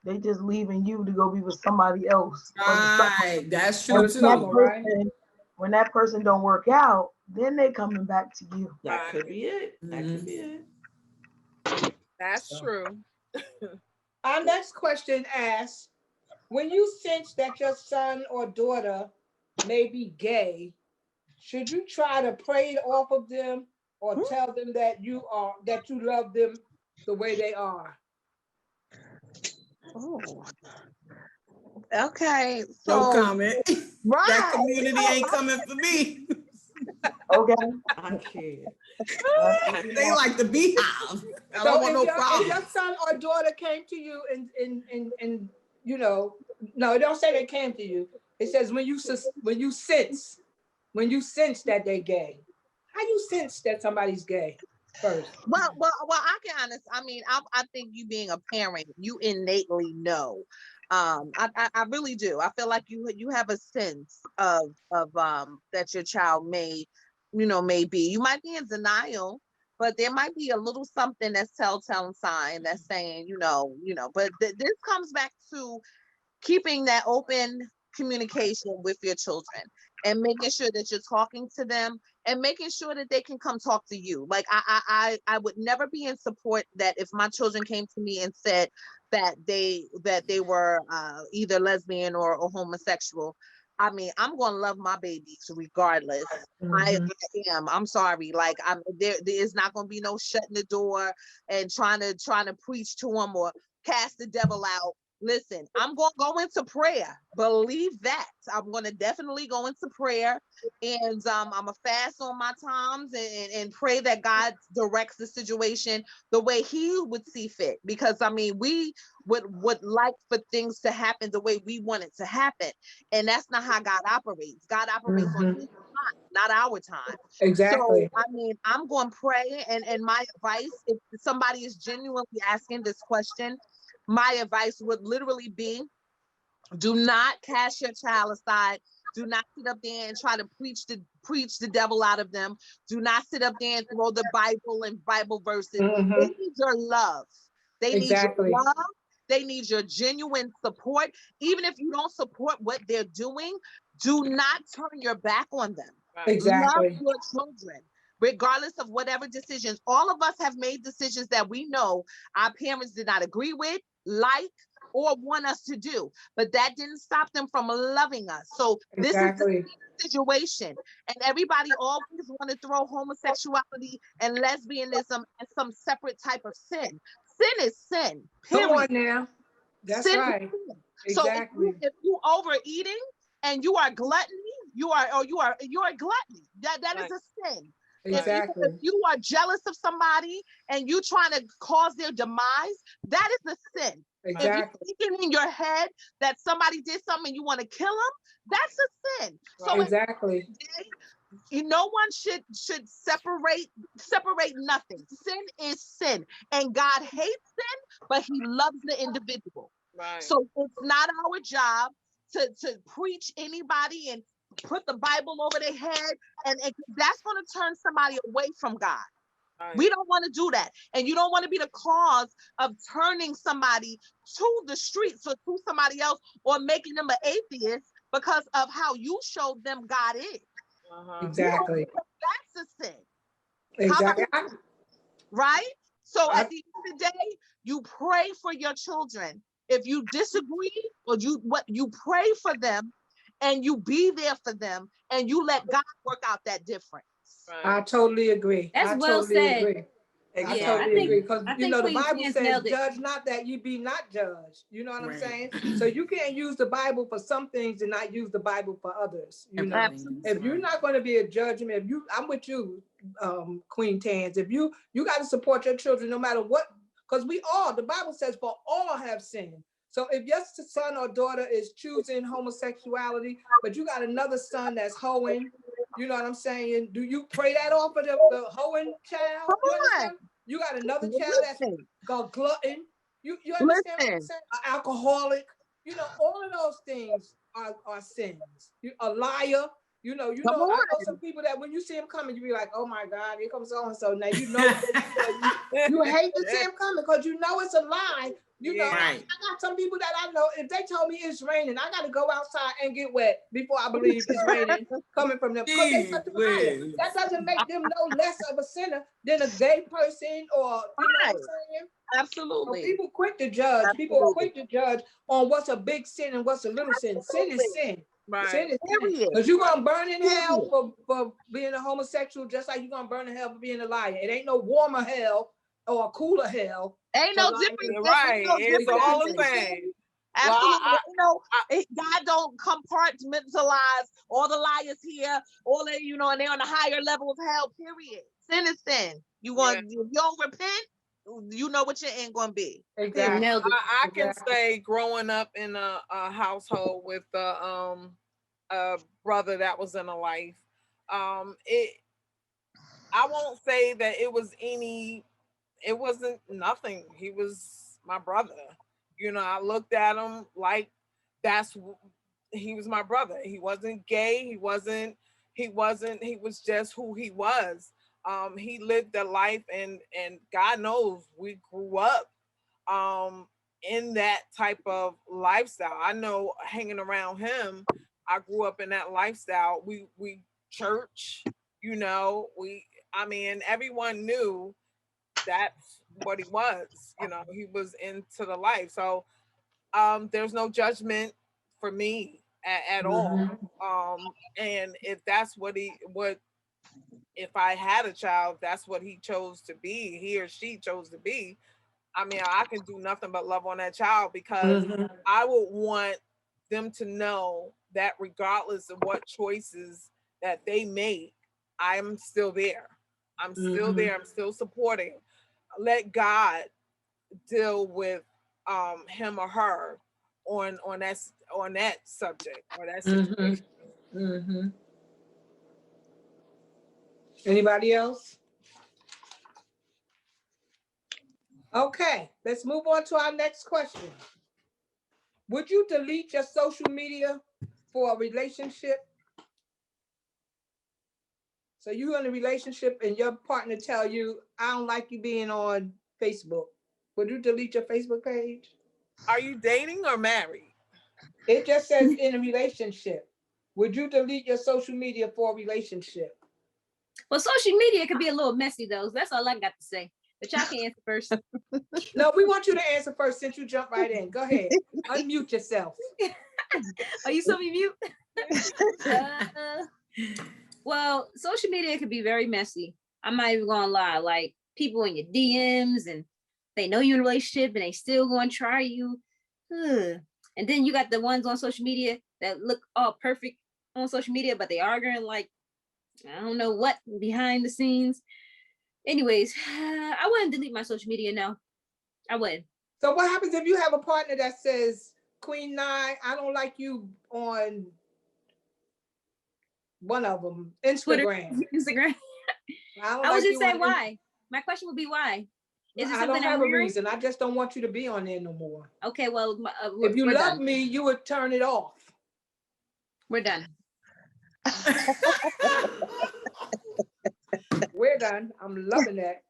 They just leaving you to go be with somebody else. Right, that's true too. When that person don't work out, then they coming back to you. That could be it. That could be it. That's true. Our next question asks, when you sense that your son or daughter may be gay, should you try to pray it off of them or tell them that you love them the way they are? Oh. Okay. No So, comment. right. That community ain't coming for me. Okay. I can't. They like the beehive. I So don't want no if problem. your son or daughter came to you and you know, no, it don't say they came to you. It says when you sense that they gay. How you sense that somebody's gay first? Well, I can honest. I mean, I think you being a parent, you innately know. I really do. I feel like you have a sense of that your child may be. You might be in denial, but there might be a little something that's telltale sign that's saying, but this comes back to keeping that open communication with your children and making sure that you're talking to them and making sure that they can come talk to you. Like I would never be in support that if my children came to me and said that they were either lesbian or homosexual. I mean, I'm going to love my babies regardless. I am. I'm sorry. Like there is not going to be no shutting the door and trying to preach to them or cast the devil out. Listen, I'm going to go into prayer. Believe that. I'm going to definitely go into prayer, and I'm going to fast on my times and pray that God directs the situation the way he would see fit. Because I mean, we would like for things to happen the way we want it to happen. And that's not how God operates. God operates on his not our time. Exactly. So, I mean, I'm going to pray, and my advice, if somebody is genuinely asking this question, my advice would literally be, do not cast your child aside. Do not sit up there and try to preach the devil out of them. Do not sit up there and throw the Bible and Bible verses. Mhm. They need your love. They need Exactly. your love. They need your genuine support. Even if you don't support what they're doing, do not turn your back on them. Right. Love Exactly. your children, regardless of whatever decisions. All of us have made decisions that we know our parents did not agree with, like, or want us to do, but that didn't stop them from loving us. So this is the Exactly. situation, and everybody always want to throw homosexuality and lesbianism as some separate type of sin. Sin is sin, Come on period. now. That's Sin is right. sin. So Exactly. if you overeating and you are gluttony, you're a gluttony. That is Right. a sin. Exactly. If you are jealous of somebody and you trying to cause their demise, that is a sin. If you're Exactly. thinking in your head that somebody did something and you want to kill them, that's a sin. So Right. Exactly. no one should separate nothing. Sin is sin, and God hates sin, but He loves the individual. Right. So it's not our job to preach anybody and put the Bible over their head, and that's going to turn somebody away from God. Right. We don't want to do that. And you don't want to be the cause of turning somebody to the streets or to somebody else, or making them an atheist because of how you showed them God is. Uh-huh. Exactly. That's a sin. Exactly. Right? So I- at the end of the day, you pray for your children. If you disagree, or you pray for them, and you be there for them, and you let God work out that difference. Right. I totally agree. That's I well totally said. agree. I Exactly. totally agree. Because I you think know the Queen Bible Chance says, nailed it. "Judge not that ye be not judged." You know what I'm Right. saying? So you can't use the Bible for some things and not use the Bible for others. You know, Everything is if you're right. not going to be a judgment, I'm with you, Queen Tans. If you got to support your children no matter what, because the Bible says, for all have sinned. So if your son or daughter is choosing homosexuality, but you got another son that's hoeing, you know what I'm saying? Do you pray that off of the hoeing child? Come You on. understand? You got another child that's Listen, a glutton. You understand what I'm listen. saying? An alcoholic. You know, all of those things are sins. A liar. You know, Come I know on. some people that when you see him coming, you be like, oh my God, here comes so and so. Now you know what they do. You hate to see him coming because you know it's a lie. You know, Yeah. I Right. got some people that I know, if they told me it's raining, I got to go outside and get wet before I believe it's raining coming from them. Because they such a liar. Jeez. That doesn't make them no less of a sinner than a gay person, or, you know what I'm Right. saying? Absolutely. People quick to judge. People are quick to judge on what's a big sin and what's a little sin. Sin is sin. Right. Sin is sin. Period. Because you're going to burn in hell Period. for being a homosexual, just like you're going to burn in hell for being a liar. It ain't no warmer hell or a cooler hell. Ain't for no lying. difference. You're There right. ain't no It's difference all the between same. sin. Well, Absolutely. God don't compartmentalize all the liars here, all the, and they're on a higher level of hell, period. Sin is sin. If you don't repent, you know what your end gonna be. Exactly. Nailed it. I can say, growing up in a household with a brother that was in a life, I won't say that it wasn't nothing. He was my brother. I looked at him like he was my brother. He wasn't gay. He was just who he was. He lived a life, and God knows we grew up in that type of lifestyle. I know, hanging around him, I grew up in that lifestyle. We church, everyone knew that's what he was. He was into the life. So there's no judgment for me at all. And if that's if I had a child, that's what he or she chose to be. I can do nothing but love on that child, because I would want them to know that regardless of what choices that they make, I'm still there. I'm still there. I'm still supporting. Let God deal with him or her on that subject or that situation. Anybody else? Okay, let's move on to our next question. Would you delete your social media for a relationship? So you're in a relationship and your partner tell you, I don't like you being on Facebook. Would you delete your Facebook page? Are you dating or married? It just says in a relationship. Would you delete your social media for a relationship? Well, social media could be a little messy though. So that's all I got to say. But y'all can answer first. No, we want you to answer first since you jumped right in. Go ahead. Unmute yourself. Are you saw me mute? Well, social media could be very messy. I'm not even gonna lie. Like people in your DMs and they know you're in a relationship and they still gonna try you. Ugh. And then you got the ones on social media that look all perfect on social media, but they arguing like I don't know what behind the scenes. Anyways, I wouldn't delete my social media. No, I wouldn't. So what happens if you have a partner that says, Queen Nine, I don't like you on one of them, Instagram. Instagram. I would just say why. My question would be why. Is it I something don't have a real? reason. I just don't want you to be on there no more. Okay, well, if you we're love done. me, you would turn it off. We're done. We're done. I'm loving that.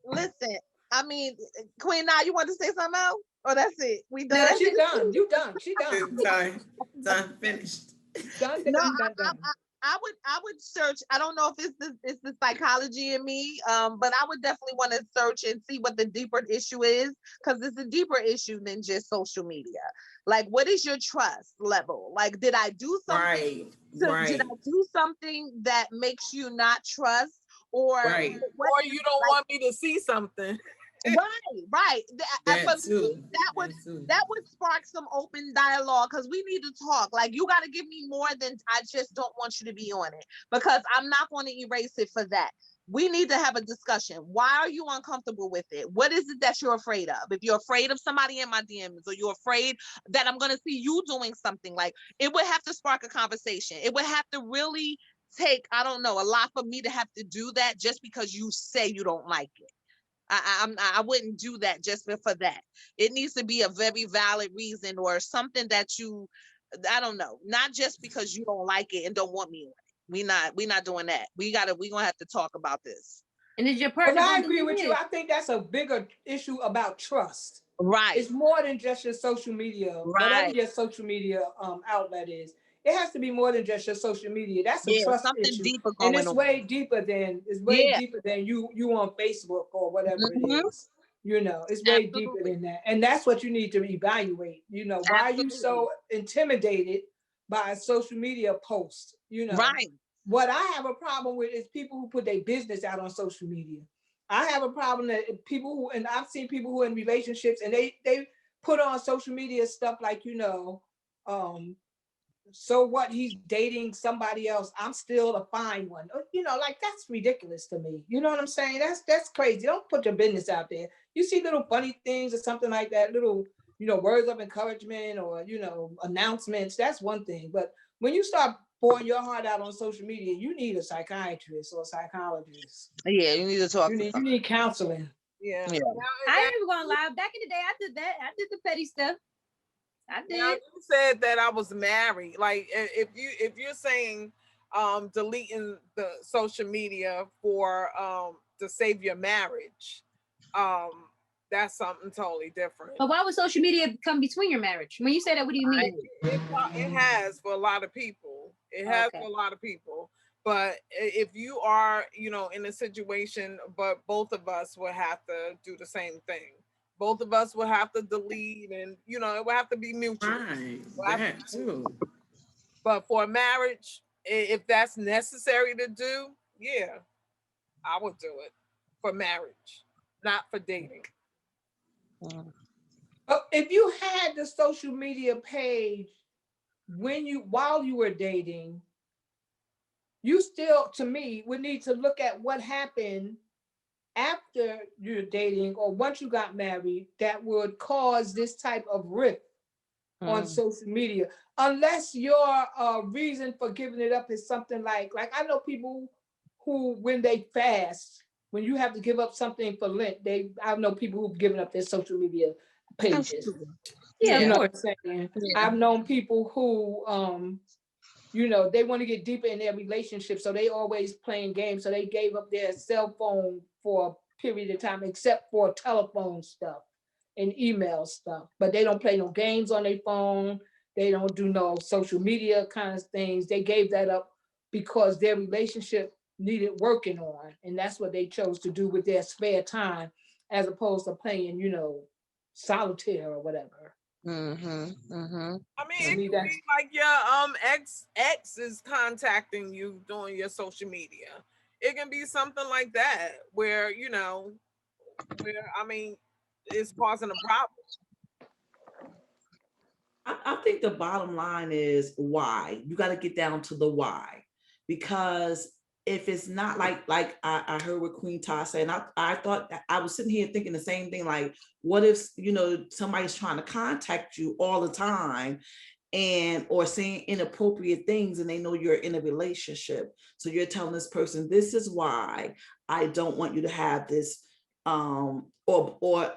Listen, I mean, Queen, now you want to say something else? Or that's it? We done? No, she done. You done. She done. Done. Finished. Done. No, Done. I would search. I don't know if it's the psychology in me, but I would definitely want to search and see what the deeper issue is, because it's a deeper issue than just social media. Like, what is your trust level? Like, did I do something? Did I do something that makes you not trust, or or you don't want me to see something? Right. That would spark some open dialogue, because we need to talk. Like, you got to give me more than I just don't want you to be on it, because I'm not going to erase it for that. We need to have a discussion. Why are you uncomfortable with it? What is it that you're afraid of? If you're afraid of somebody in my DMs, or you're afraid that I'm going to see you doing something, like, it would have to spark a conversation. It would have to really take, I don't know, a lot for me to have to do that just because you say you don't like it. I wouldn't do that just for that. It needs to be a very valid reason, or something that you, I don't know, not just because you don't like it and don't want me on it. We not doing that. We gonna have to talk about this. And is your partner? Well, I agree with you. I think that's a bigger issue about trust. Right. It's more than just your social media, whatever your social media outlet is. It has to be more than just your social media. That's a trust issue, deeper and it's way deeper than deeper than you on Facebook or whatever it is. You know, it's way deeper than that, and that's what you need to evaluate. You know, why are you so intimidated by a social media post? You know, what I have a problem with is people who put their business out on social media. I have a problem that people who, and I've seen people who are in relationships and they put on social media stuff like, you know, so what, he's dating somebody else, I'm still a fine one. You know, like, that's ridiculous to me. You know what I'm saying? That's crazy. Don't put your business out there. You see little funny things or something like that, little, you know, words of encouragement or, you know, announcements, that's one thing. But when you start pouring your heart out on social media, you need a psychiatrist or a psychologist. Yeah, you need to talk. You need counseling. Yeah. I ain't even gonna lie. Back in the day, I did that. I did the petty stuff. I did. Now, you said that I was married. Like, if you're saying deleting the social media for to save your marriage, that's something totally different. But why would social media come between your marriage? When you say that, what do you mean? It has for a lot of people. It has for a lot of people. But if you are, you know, in a situation, but both of us will have to do the same thing. Both of us will have to delete, and, you know, it will have to be mutual. That too. But for marriage, if that's necessary to do, yeah, I would do it for marriage, not for dating. If you had the social media page while you were dating, you still, to me, would need to look at what happened after you're dating or once you got married that would cause this type of rift on social media, unless your reason for giving it up is something like I know people who, when they fast, when you have to give up something for Lent, I know people who've given up their social media pages. Yeah, You of know course. what I'm saying? Yeah. I've known people who, you know, they want to get deeper in their relationship, so they always playing games. So they gave up their cell phone for a period of time, except for telephone stuff and email stuff. But they don't play no games on their phone. They don't do no social media kind of things. They gave that up because their relationship needed working on, and that's what they chose to do with their spare time, as opposed to playing, you know, solitaire or whatever. I mean, To it me, could that's be like your ex is contacting you doing your social media. It can be something like that where, you know, where I mean, it's causing a problem. I think the bottom line is why. You got to get down to the why. Because if it's not like I heard what Queen Todd said, and I thought I was sitting here thinking the same thing, like, what if, you know, somebody's trying to contact you all the time and or saying inappropriate things and they know you're in a relationship. So you're telling this person, this is why I don't want you to have this or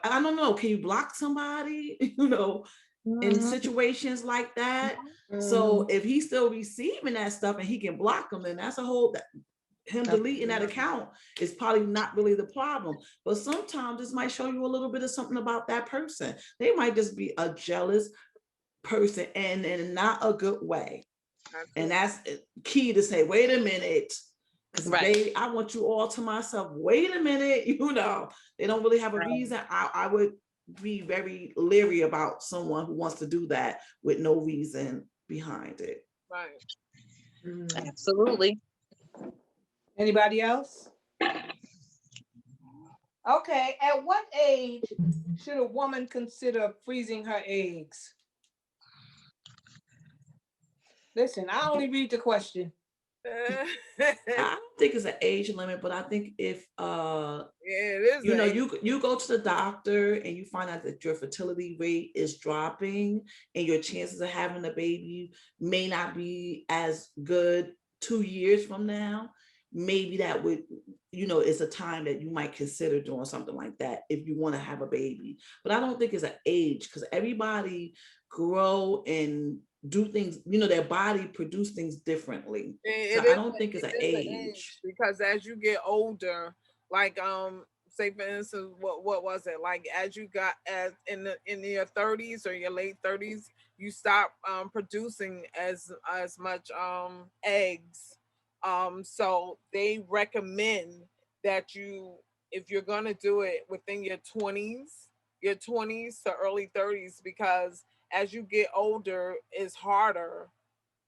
I don't know, can you block somebody? You know, in situations like that. So if he's still receiving that stuff and he can block them, then that's a whole him deleting that account is probably not really the problem. But sometimes this might show you a little bit of something about that person. They might just be a jealous person and in not a good way. And that's key to say, wait a minute, because baby, I want you all to myself. Wait a minute, you know, they don't really have a reason. I would be very leery about someone who wants to do that with no reason behind it. Right. Absolutely. Anybody else? Okay, at what age should a woman consider freezing her eggs? Listen, I only read the question. I don't think it's an age limit, but I think if yeah, it is. You know, you go to the doctor and you find out that your fertility rate is dropping and your chances of having a baby may not be as good 2 years from now. Maybe that would, you know, it's a time that you might consider doing something like that if you want to have a baby. But I don't think it's an age, because everybody grow and do things, you know, their body produce things differently. So I don't think it's an age. Because as you get older, like say for instance, what was it, like as you got as in your 30s or your late 30s, you stop producing as much eggs. So they recommend that you, if you're gonna do it within your 20s to early 30s, because as you get older, it's harder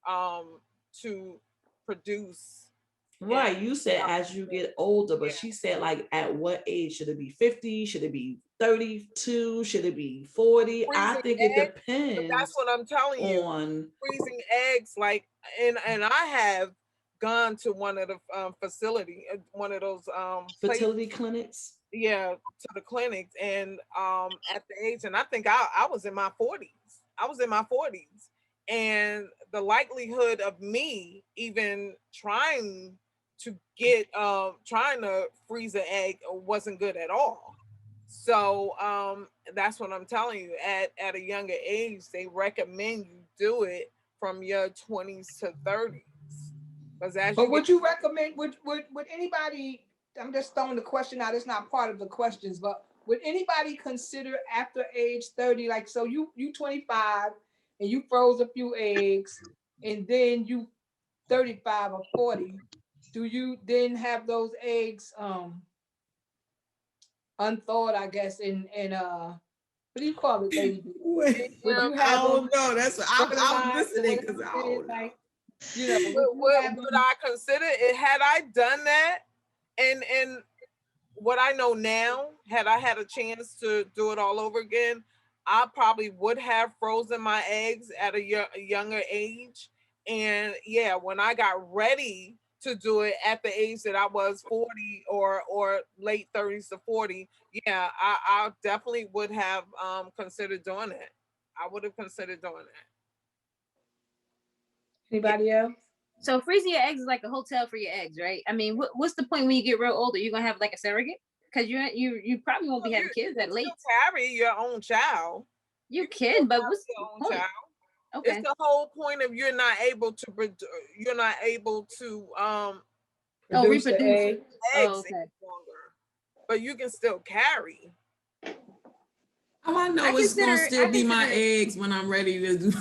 to produce. Right, you said as you get older, but she said like at what age? Should it be 50? Should it be 32? Should it be 40? I think it depends. That's what I'm telling you. On freezing eggs, like, and I have gone to one of the facility, one of those fertility clinics. Yeah, to the clinics, and at the age, and I think I was in my 40s. I was in my 40s, and the likelihood of me even trying to freeze an egg wasn't good at all. So that's what I'm telling you. At a younger age, they recommend you do it from your 20s to 30s. But would you recommend? Would anybody? I'm just throwing the question out. It's not part of the questions, but would anybody consider after age 30? Like, so you 25 and you froze a few eggs, and then you 35 or 40. Do you then have those eggs unthawed, I guess, in what do you call it, lady? I don't know. That's what I'm listening, because I don't know. You know, would I consider it? Had I done that, and what I know now, had I had a chance to do it all over again, I probably would have frozen my eggs at a younger age. And yeah, when I got ready to do it at the age that I was 40 or late 30s to 40, yeah, I definitely would have considered doing it. I would have considered doing that. Anybody else? So freezing your eggs is like a hotel for your eggs, right? I mean, what's the point when you get real older? You're gonna have like a surrogate? Because you probably won't be having kids that late. You carry your own child. You can, but what's Your the own point? child. Okay. It's the whole point of you're not able to Produce the reproduce. egg. eggs Oh, okay. any longer, but you can still carry. How I know I it's gonna consider- still I be my consider- eggs when I'm ready to do.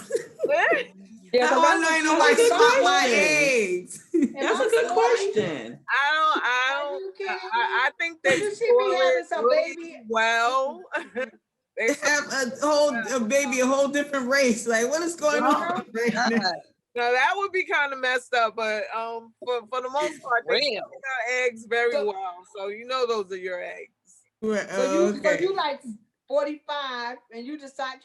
Yeah, How but I know ain't nobody that's a good swap my question. eggs? That's a good question. Are you kidding me? I think they You see spoil me having it some really baby. well. They Have a baby, a whole different race. Like, what is going on? right now? Now that would be kind of messed up, but for the most part, they Real. spoil their eggs very So- well. So you know those are your eggs. Right, So you like 45 and you decide,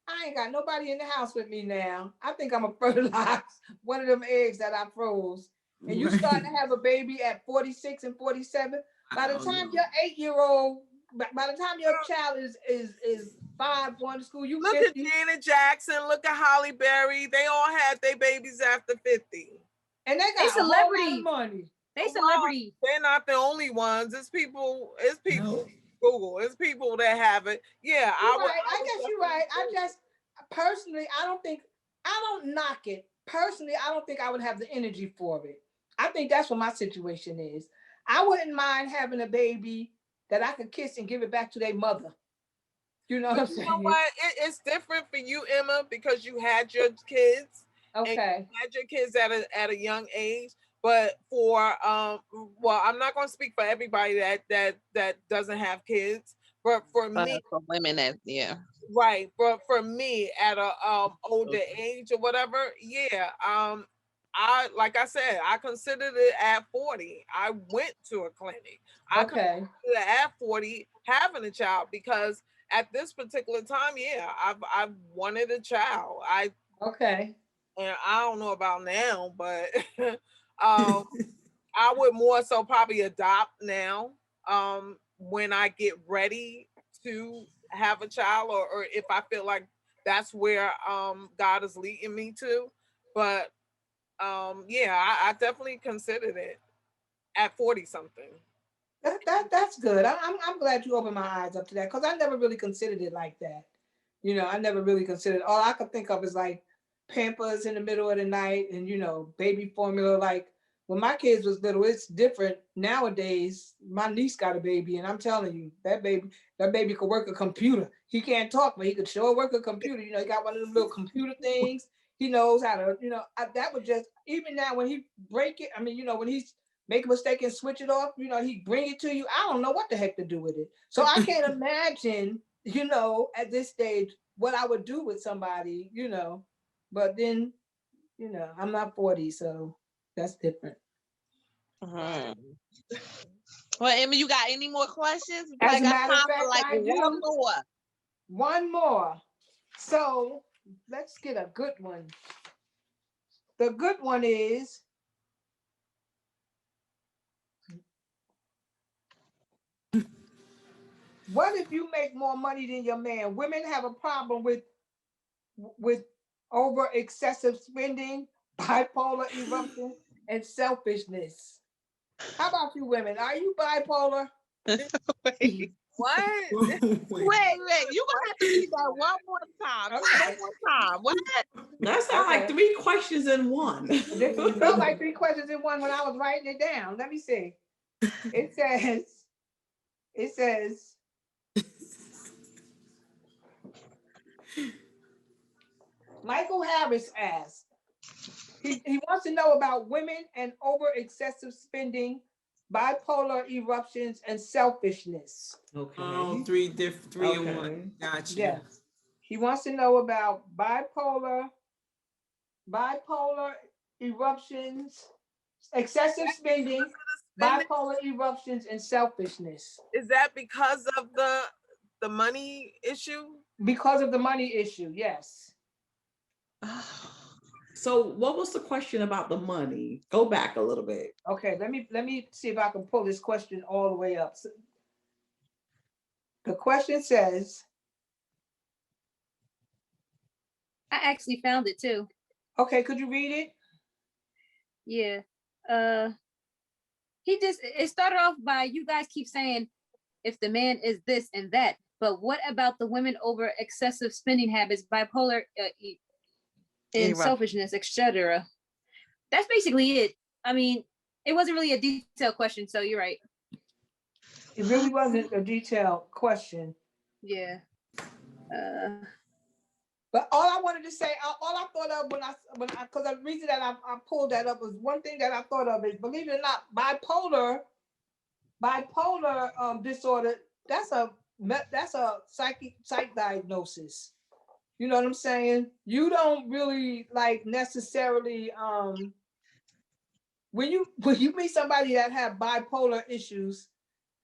I ain't got nobody in the house with me now. I think I'm gonna fertilize one of them eggs that I froze. And you start to have a baby at 46 and 47. By the time your 8-year-old, by the time your child is 5 going to school, you Look 50. at Janet Jackson. Look at Holly Berry. They all had their babies after 50. And they They got a whole lot celebrities. of money. They Well, celebrities. They're not the only ones. It's people. No. Google. It's people that have it. Yeah, I guess you're right. I just personally, I don't knock it. Personally, I don't think I would have the energy for it. I think that's what my situation is. I wouldn't mind having a baby that I could kiss and give it back to their mother. You know what I'm saying? You know what? It's different for you, Emma, because you had your kids. Okay. You had your kids at a young age. But for well, I'm not going to speak for everybody that doesn't have kids. But for But me, for women that right. But for me, at a older age or whatever, yeah. Like I said, I considered it at 40. I went to a clinic. I considered it at 40 having a child because at this particular time, yeah, I've wanted a child. And I don't know about now, but I would more so probably adopt now when I get ready to have a child or if I feel like that's where God is leading me to. But yeah, I definitely considered it at 40 something. That's good. I'm glad you opened my eyes up to that because I never really considered it like that. I never really considered. All I could think of is like Pampers in the middle of the night and baby formula. Like when my kids was little, it's different nowadays. My niece got a baby, and I'm telling you, that baby could work a computer. He can't talk, but he could sure work a computer. He got one of them little computer things. He knows how to. That would just even now when he break it. I mean, when he's make a mistake and switch it off, he bring it to you. I don't know what the heck to do with it. So I can't imagine, at this stage, what I would do with somebody, but then, I'm not 40, so that's different. Well, Emma, you got any more questions? As a matter of fact, I one do. more. One more. So let's get a good one. The good one is, what if you make more money than your man? Women have a problem with over excessive spending, bipolar eruption, and selfishness. How about you women? Are you bipolar? Wait, What? wait, you gonna have to read that one more time. Okay. One more time. What? That sounds like 3 questions in one. It felt like 3 questions in one when I was writing it down. Let me see. It says, Michael Harris asked, he wants to know about women and over excessive spending, bipolar eruptions, and selfishness. Okay. 3 in Okay. one. Gotcha. Yes. He wants to know about bipolar eruptions, excessive spending, bipolar eruptions, and selfishness. Is that because of the money issue? Because of the money issue, yes. So what was the question about the money? Go back a little bit. Okay, let me see if I can pull this question all the way up. So, the question says, I actually found it too. Okay, could you read it? Yeah. It started off by, you guys keep saying if the man is this and that, but what about the women over excessive spending habits, bipolar, and Right. selfishness, etc.? That's basically it. I mean, it wasn't really a detailed question, so you're right. It really wasn't a detailed question. Yeah. But all I wanted to say, all I thought of because the reason that I pulled that up was one thing that I thought of is, believe it or not, bipolar disorder. That's a psych diagnosis. You know what I'm saying? You don't really like necessarily when you meet somebody that have bipolar issues,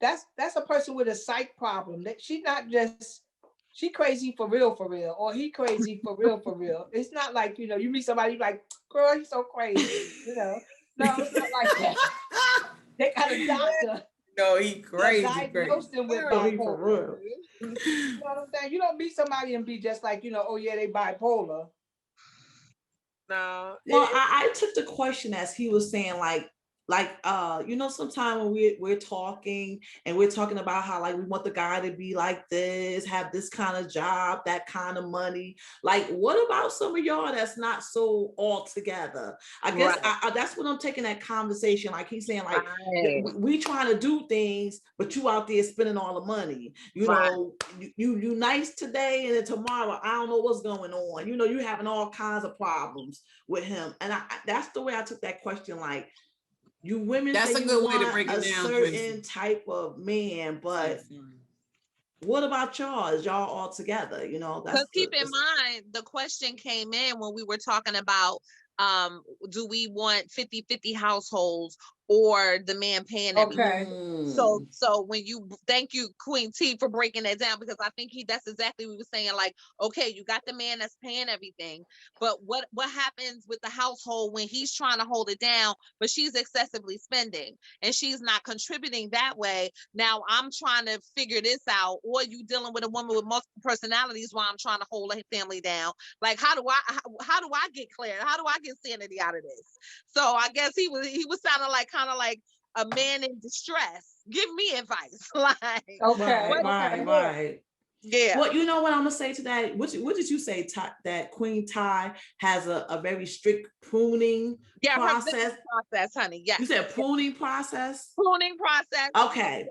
that's a person with a psych problem. That she crazy for real, or he crazy for real. It's not like, you meet somebody like, girl, he's so crazy, No, it's not like that. They got a doctor. No, he crazy. Diagnosed him with bipolar. You know what I'm saying? You don't meet somebody and be just like, oh yeah, they bipolar. No. Well, I took the question as he was saying, sometimes when we're talking and we're talking about how like we want the guy to be like this, have this kind of job, that kind of money. Like, what about some of y'all that's not so all together? I guess Right. that's what I'm taking that conversation. Like he's saying, like Right. we trying to do things, but you out there spending all the money. You Right. know, you nice today, and then tomorrow I don't know what's going on. You having all kinds of problems with him, and that's the way I took that question. Like, you women, That's say a you good way to want break it a down, certain Quincy. type of man, but what about y'all? Is y'all all together? Because keep in mind, the question came in when we were talking about, do we want 50-50 households or the man paying everything? Okay. So when thank you, Queen T, for breaking that down, because I think that's exactly what we were saying. Like, okay, you got the man that's paying everything, but what happens with the household when he's trying to hold it down, but she's excessively spending and she's not contributing that way? Now I'm trying to figure this out, or you dealing with a woman with multiple personalities while I'm trying to hold a family down. Like, how do I get clear? How do I get sanity out of this? So I guess he was sounding like kind of like a man in distress. Give me advice. Like, okay, right. Yeah. Well, you know what I'm gonna say to that? What did you say, that Queen Ty has a very strict pruning process? Process, honey. Yeah. You said pruning process? Pruning process. Okay.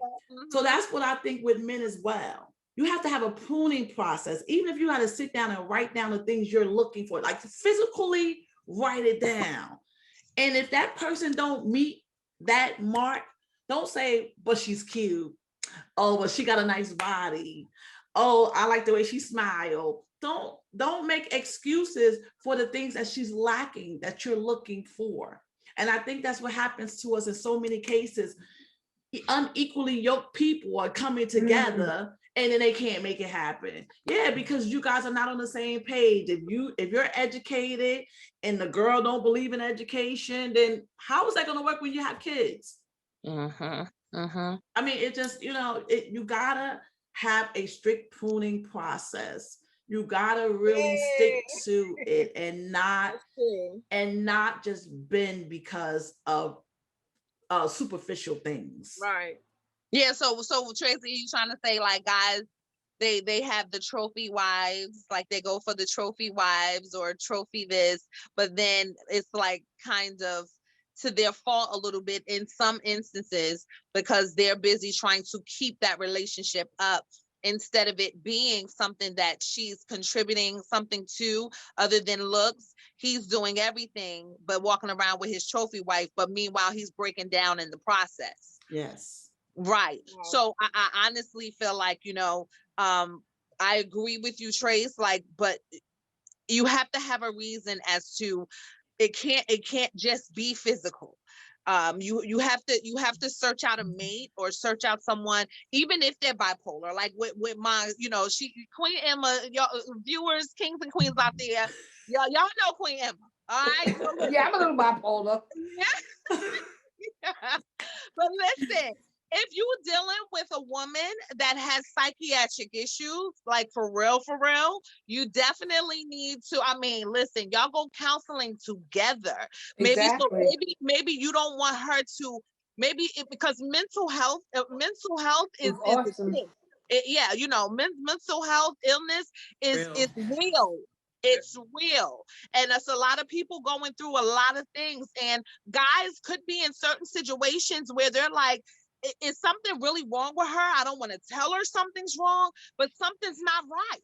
So that's what I think with men as well. You have to have a pruning process, even if you got to sit down and write down the things you're looking for, like physically write it down. And if that person don't meet that mark, don't say, but she's cute. Oh, but she got a nice body. Oh, I like the way she smiled. Don't make excuses for the things that she's lacking, that you're looking for. And I think that's what happens to us in so many cases. Unequally yoked people are coming together and then they can't make it happen. Yeah, because you guys are not on the same page. If you're educated and the girl don't believe in education, then how is that going to work when you have kids? I mean, it just, you gotta have a strict pruning process. You gotta really stick to it and not just bend because of superficial things. Right. Yeah. So Tracy, you trying to say, like, guys, they have the trophy wives, like they go for the trophy wives or trophy this, but then it's like kind of to their fault a little bit in some instances because they're busy trying to keep that relationship up instead of it being something that she's contributing something to other than looks. He's doing everything but walking around with his trophy wife, but meanwhile he's breaking down in the process. Yes. Right. So I honestly feel like, I agree with you, Trace, like, but you have to have a reason as to it can't just be physical. You have to search out a mate or search out someone, even if they're bipolar, like with my, Queen Emma, y'all viewers, kings and queens out there, y'all know Queen Emma. All right. Yeah, I'm a little bipolar. Yeah. But listen, if you're dealing with a woman that has psychiatric issues, like for real, you definitely need to. I mean, listen, y'all go counseling together. Maybe so. Exactly. Maybe you don't want her to. Maybe because mental health is the Awesome. thing. Yeah, you know, mental health illness is real. It's real. And there's a lot of people going through a lot of things. And guys could be in certain situations where they're like, is something really wrong with her? I don't want to tell her something's wrong, but something's not right.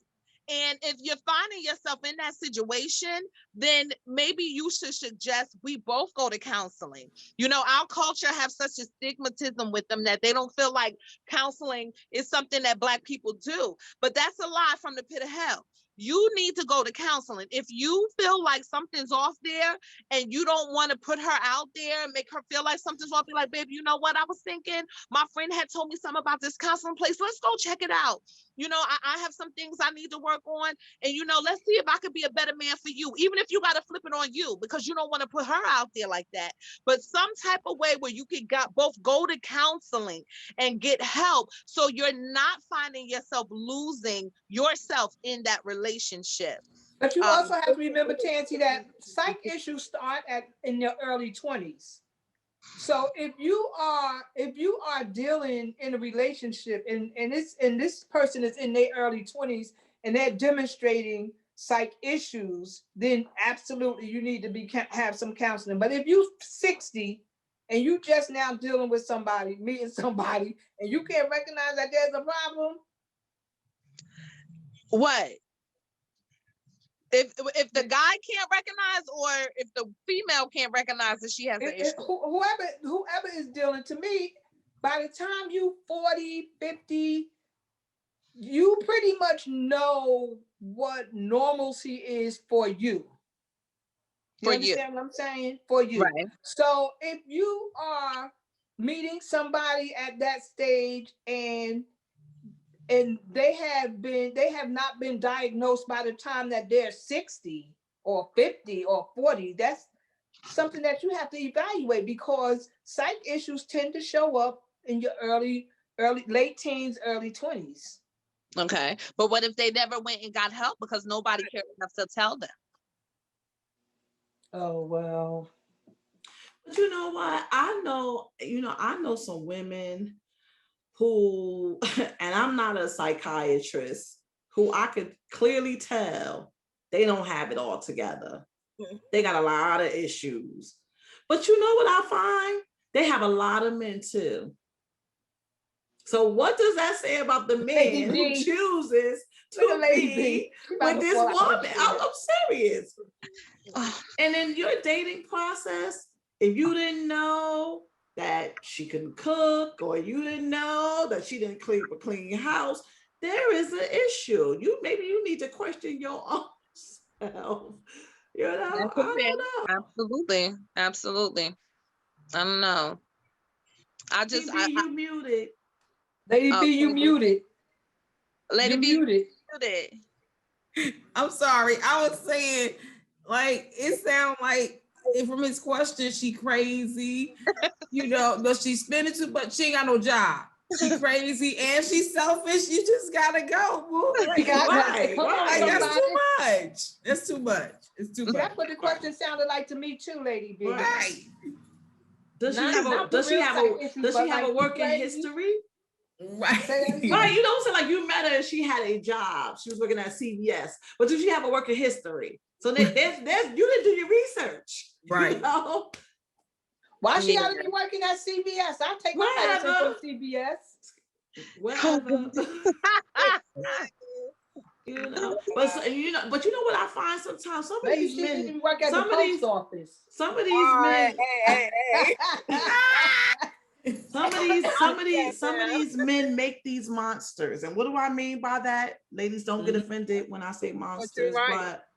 And if you're finding yourself in that situation, then maybe you should suggest we both go to counseling. You know, our culture have such a stigmatism with them that they don't feel like counseling is something that Black people do. But that's a lie from the pit of hell. You need to go to counseling. If you feel like something's off there and you don't want to put her out there and make her feel like something's off, be like, baby, you know what? I was thinking my friend had told me something about this counseling place. Let's go check it out. You know, I have some things I need to work on. And, you know, let's see if I could be a better man for you, even if you got to flip it on you because you don't want to put her out there like that. But some type of way where you can both go to counseling and get help so you're not finding yourself losing yourself in that relationship. But you also have to remember, Tansy, that psych issues start in your early 20s. So if you are dealing in a relationship and this person is in their early 20s and they're demonstrating psych issues, then absolutely you need to have some counseling. But if you're 60 and you just now dealing with somebody, meeting somebody, and you can't recognize that there's a problem. What? If the guy can't recognize, or if the female can't recognize that she has an issue, whoever is dealing, to me, by the time you 40, 50, you pretty much know what normalcy is for you. You understand what I'm saying? For you. Right. So if you are meeting somebody at that stage and they have not been diagnosed by the time that they're 60 or 50 or 40, that's something that you have to evaluate, because psych issues tend to show up in your late teens, early 20s. Okay. But what if they never went and got help because nobody cared enough to tell them? Oh, well. But you know what? I know some women who, and I'm not a psychiatrist, who I could clearly tell they don't have it all together. They got a lot of issues. But you know what I find? They have a lot of men too. So what does that say about the man who chooses to be with this woman? I'm serious. And in your dating process, if you didn't know that she can cook, or you didn't know that she didn't clean a clean house, there is an issue. Maybe you need to question your own self. You know, I don't know. Absolutely. I don't know. You muted. Lady B, you muted. Lady B, muted. I'm sorry. I was saying, like, it sounds like, from his question, she crazy. You know, but she's spending too much. She ain't got no job. She crazy and she's selfish. You just gotta go. Like, right. That's too much. It's too much. That's what the question sounded like to me too, Lady B. Right. Does she have a working history? Right. Right. You don't say like you met her and she had a job. She was working at CVS. But does she have a working history? So there's you didn't do your research. Right. You know? Why she gotta be working at CVS? I'll take my medicine from CVS. Whatever. You know, but you know what I find sometimes? Some of these men work at the post office. Some of these men. Some of these men make these monsters. And what do I mean by that? Ladies, don't get offended when I say monsters, but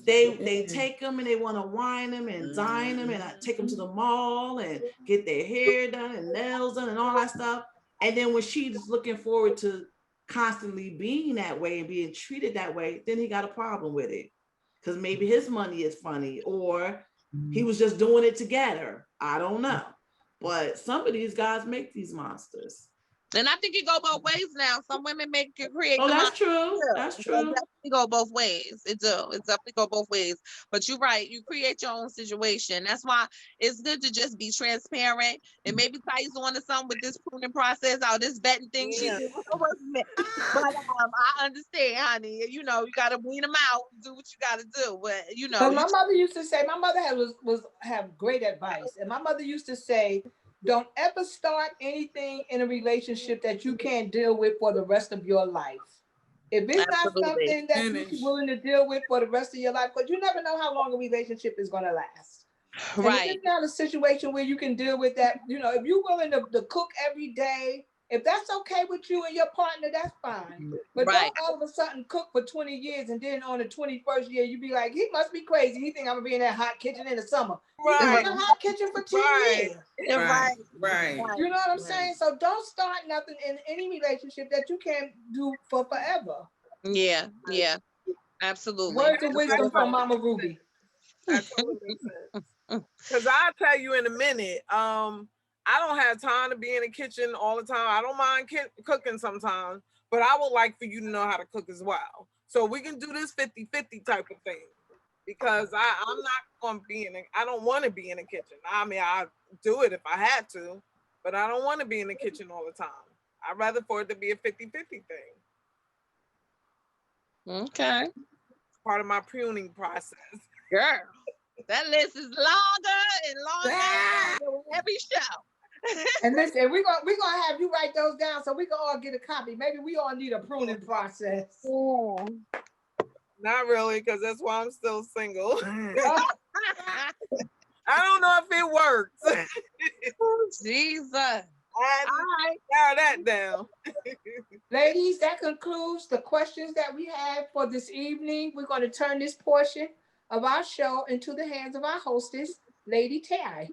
they take them and they want to wine them and dine them and take them to the mall and get their hair done and nails done and all that stuff. And then when she's looking forward to constantly being that way and being treated that way, then he got a problem with it. Because maybe his money is funny, or he was just doing it to get her. I don't know. But some of these guys make these monsters. And I think it go both ways now. Some women create. Oh, the that's monster true. too. That's It true. definitely go both ways. It definitely go both ways. But you're right. You create your own situation. That's why it's good to just be transparent. And maybe Thais on to something with this pruning process or this vetting thing. Yeah. But I understand, honey. You know, you gotta wean them out, do what you gotta do. But you know, But my mother used to say, my mother have great advice, and my mother used to say, don't ever start anything in a relationship that you can't deal with for the rest of your life. If it's Absolutely. not something that Finish. you're willing to deal with for the rest of your life, because you never know how long a relationship is going to last. And if right. it's not a situation where you can deal with that, you know, if you're willing to cook every day, if that's okay with you and your partner, that's fine. But Right. don't all of a sudden cook for 20 years and then on the 21st year, you be like, he must be crazy. He think I'm gonna be in that hot kitchen in the summer. He's been Right. in a hot kitchen for 10 Right. years. Right. Right. You know what I'm Right. saying? So don't start nothing in any relationship that you can't do for forever. Yeah. Yeah. Absolutely. Words of wisdom from Mama Ruby. That totally makes sense. Because I'll tell you in a minute, I don't have time to be in the kitchen all the time. I don't mind cooking sometimes, but I would like for you to know how to cook as well. So we can do this 50-50 type of thing, because I'm not going to be I don't want to be in the kitchen. I mean, I do it if I had to, but I don't want to be in the kitchen all the time. I'd rather for it to be a 50-50 thing. Okay. Part of my pruning process. Girl, that list is longer and longer every show. And listen, we're gonna have you write those down so we can all get a copy. Maybe we all need a pruning process. Not really, because that's why I'm still single. I don't know if it works. Jesus. I narrow that down. Ladies, that concludes the questions that we have for this evening. We're going to turn this portion of our show into the hands of our hostess, Lady Tans.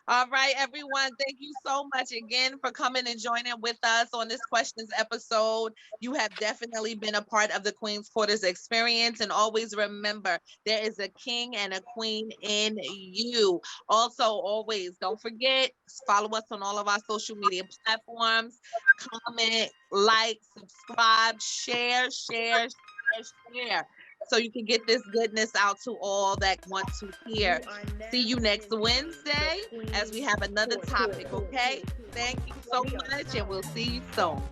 All right, everyone. Thank you so much again for coming and joining with us on this questions episode. You have definitely been a part of the Queen's Quarters experience. And always remember, there is a king and a queen in you. Also, always don't forget, follow us on all of our social media platforms. Comment, like, subscribe, share. So you can get this goodness out to all that want to hear. See you next Wednesday as we have another topic, okay? Thank you so much, and we'll see you soon.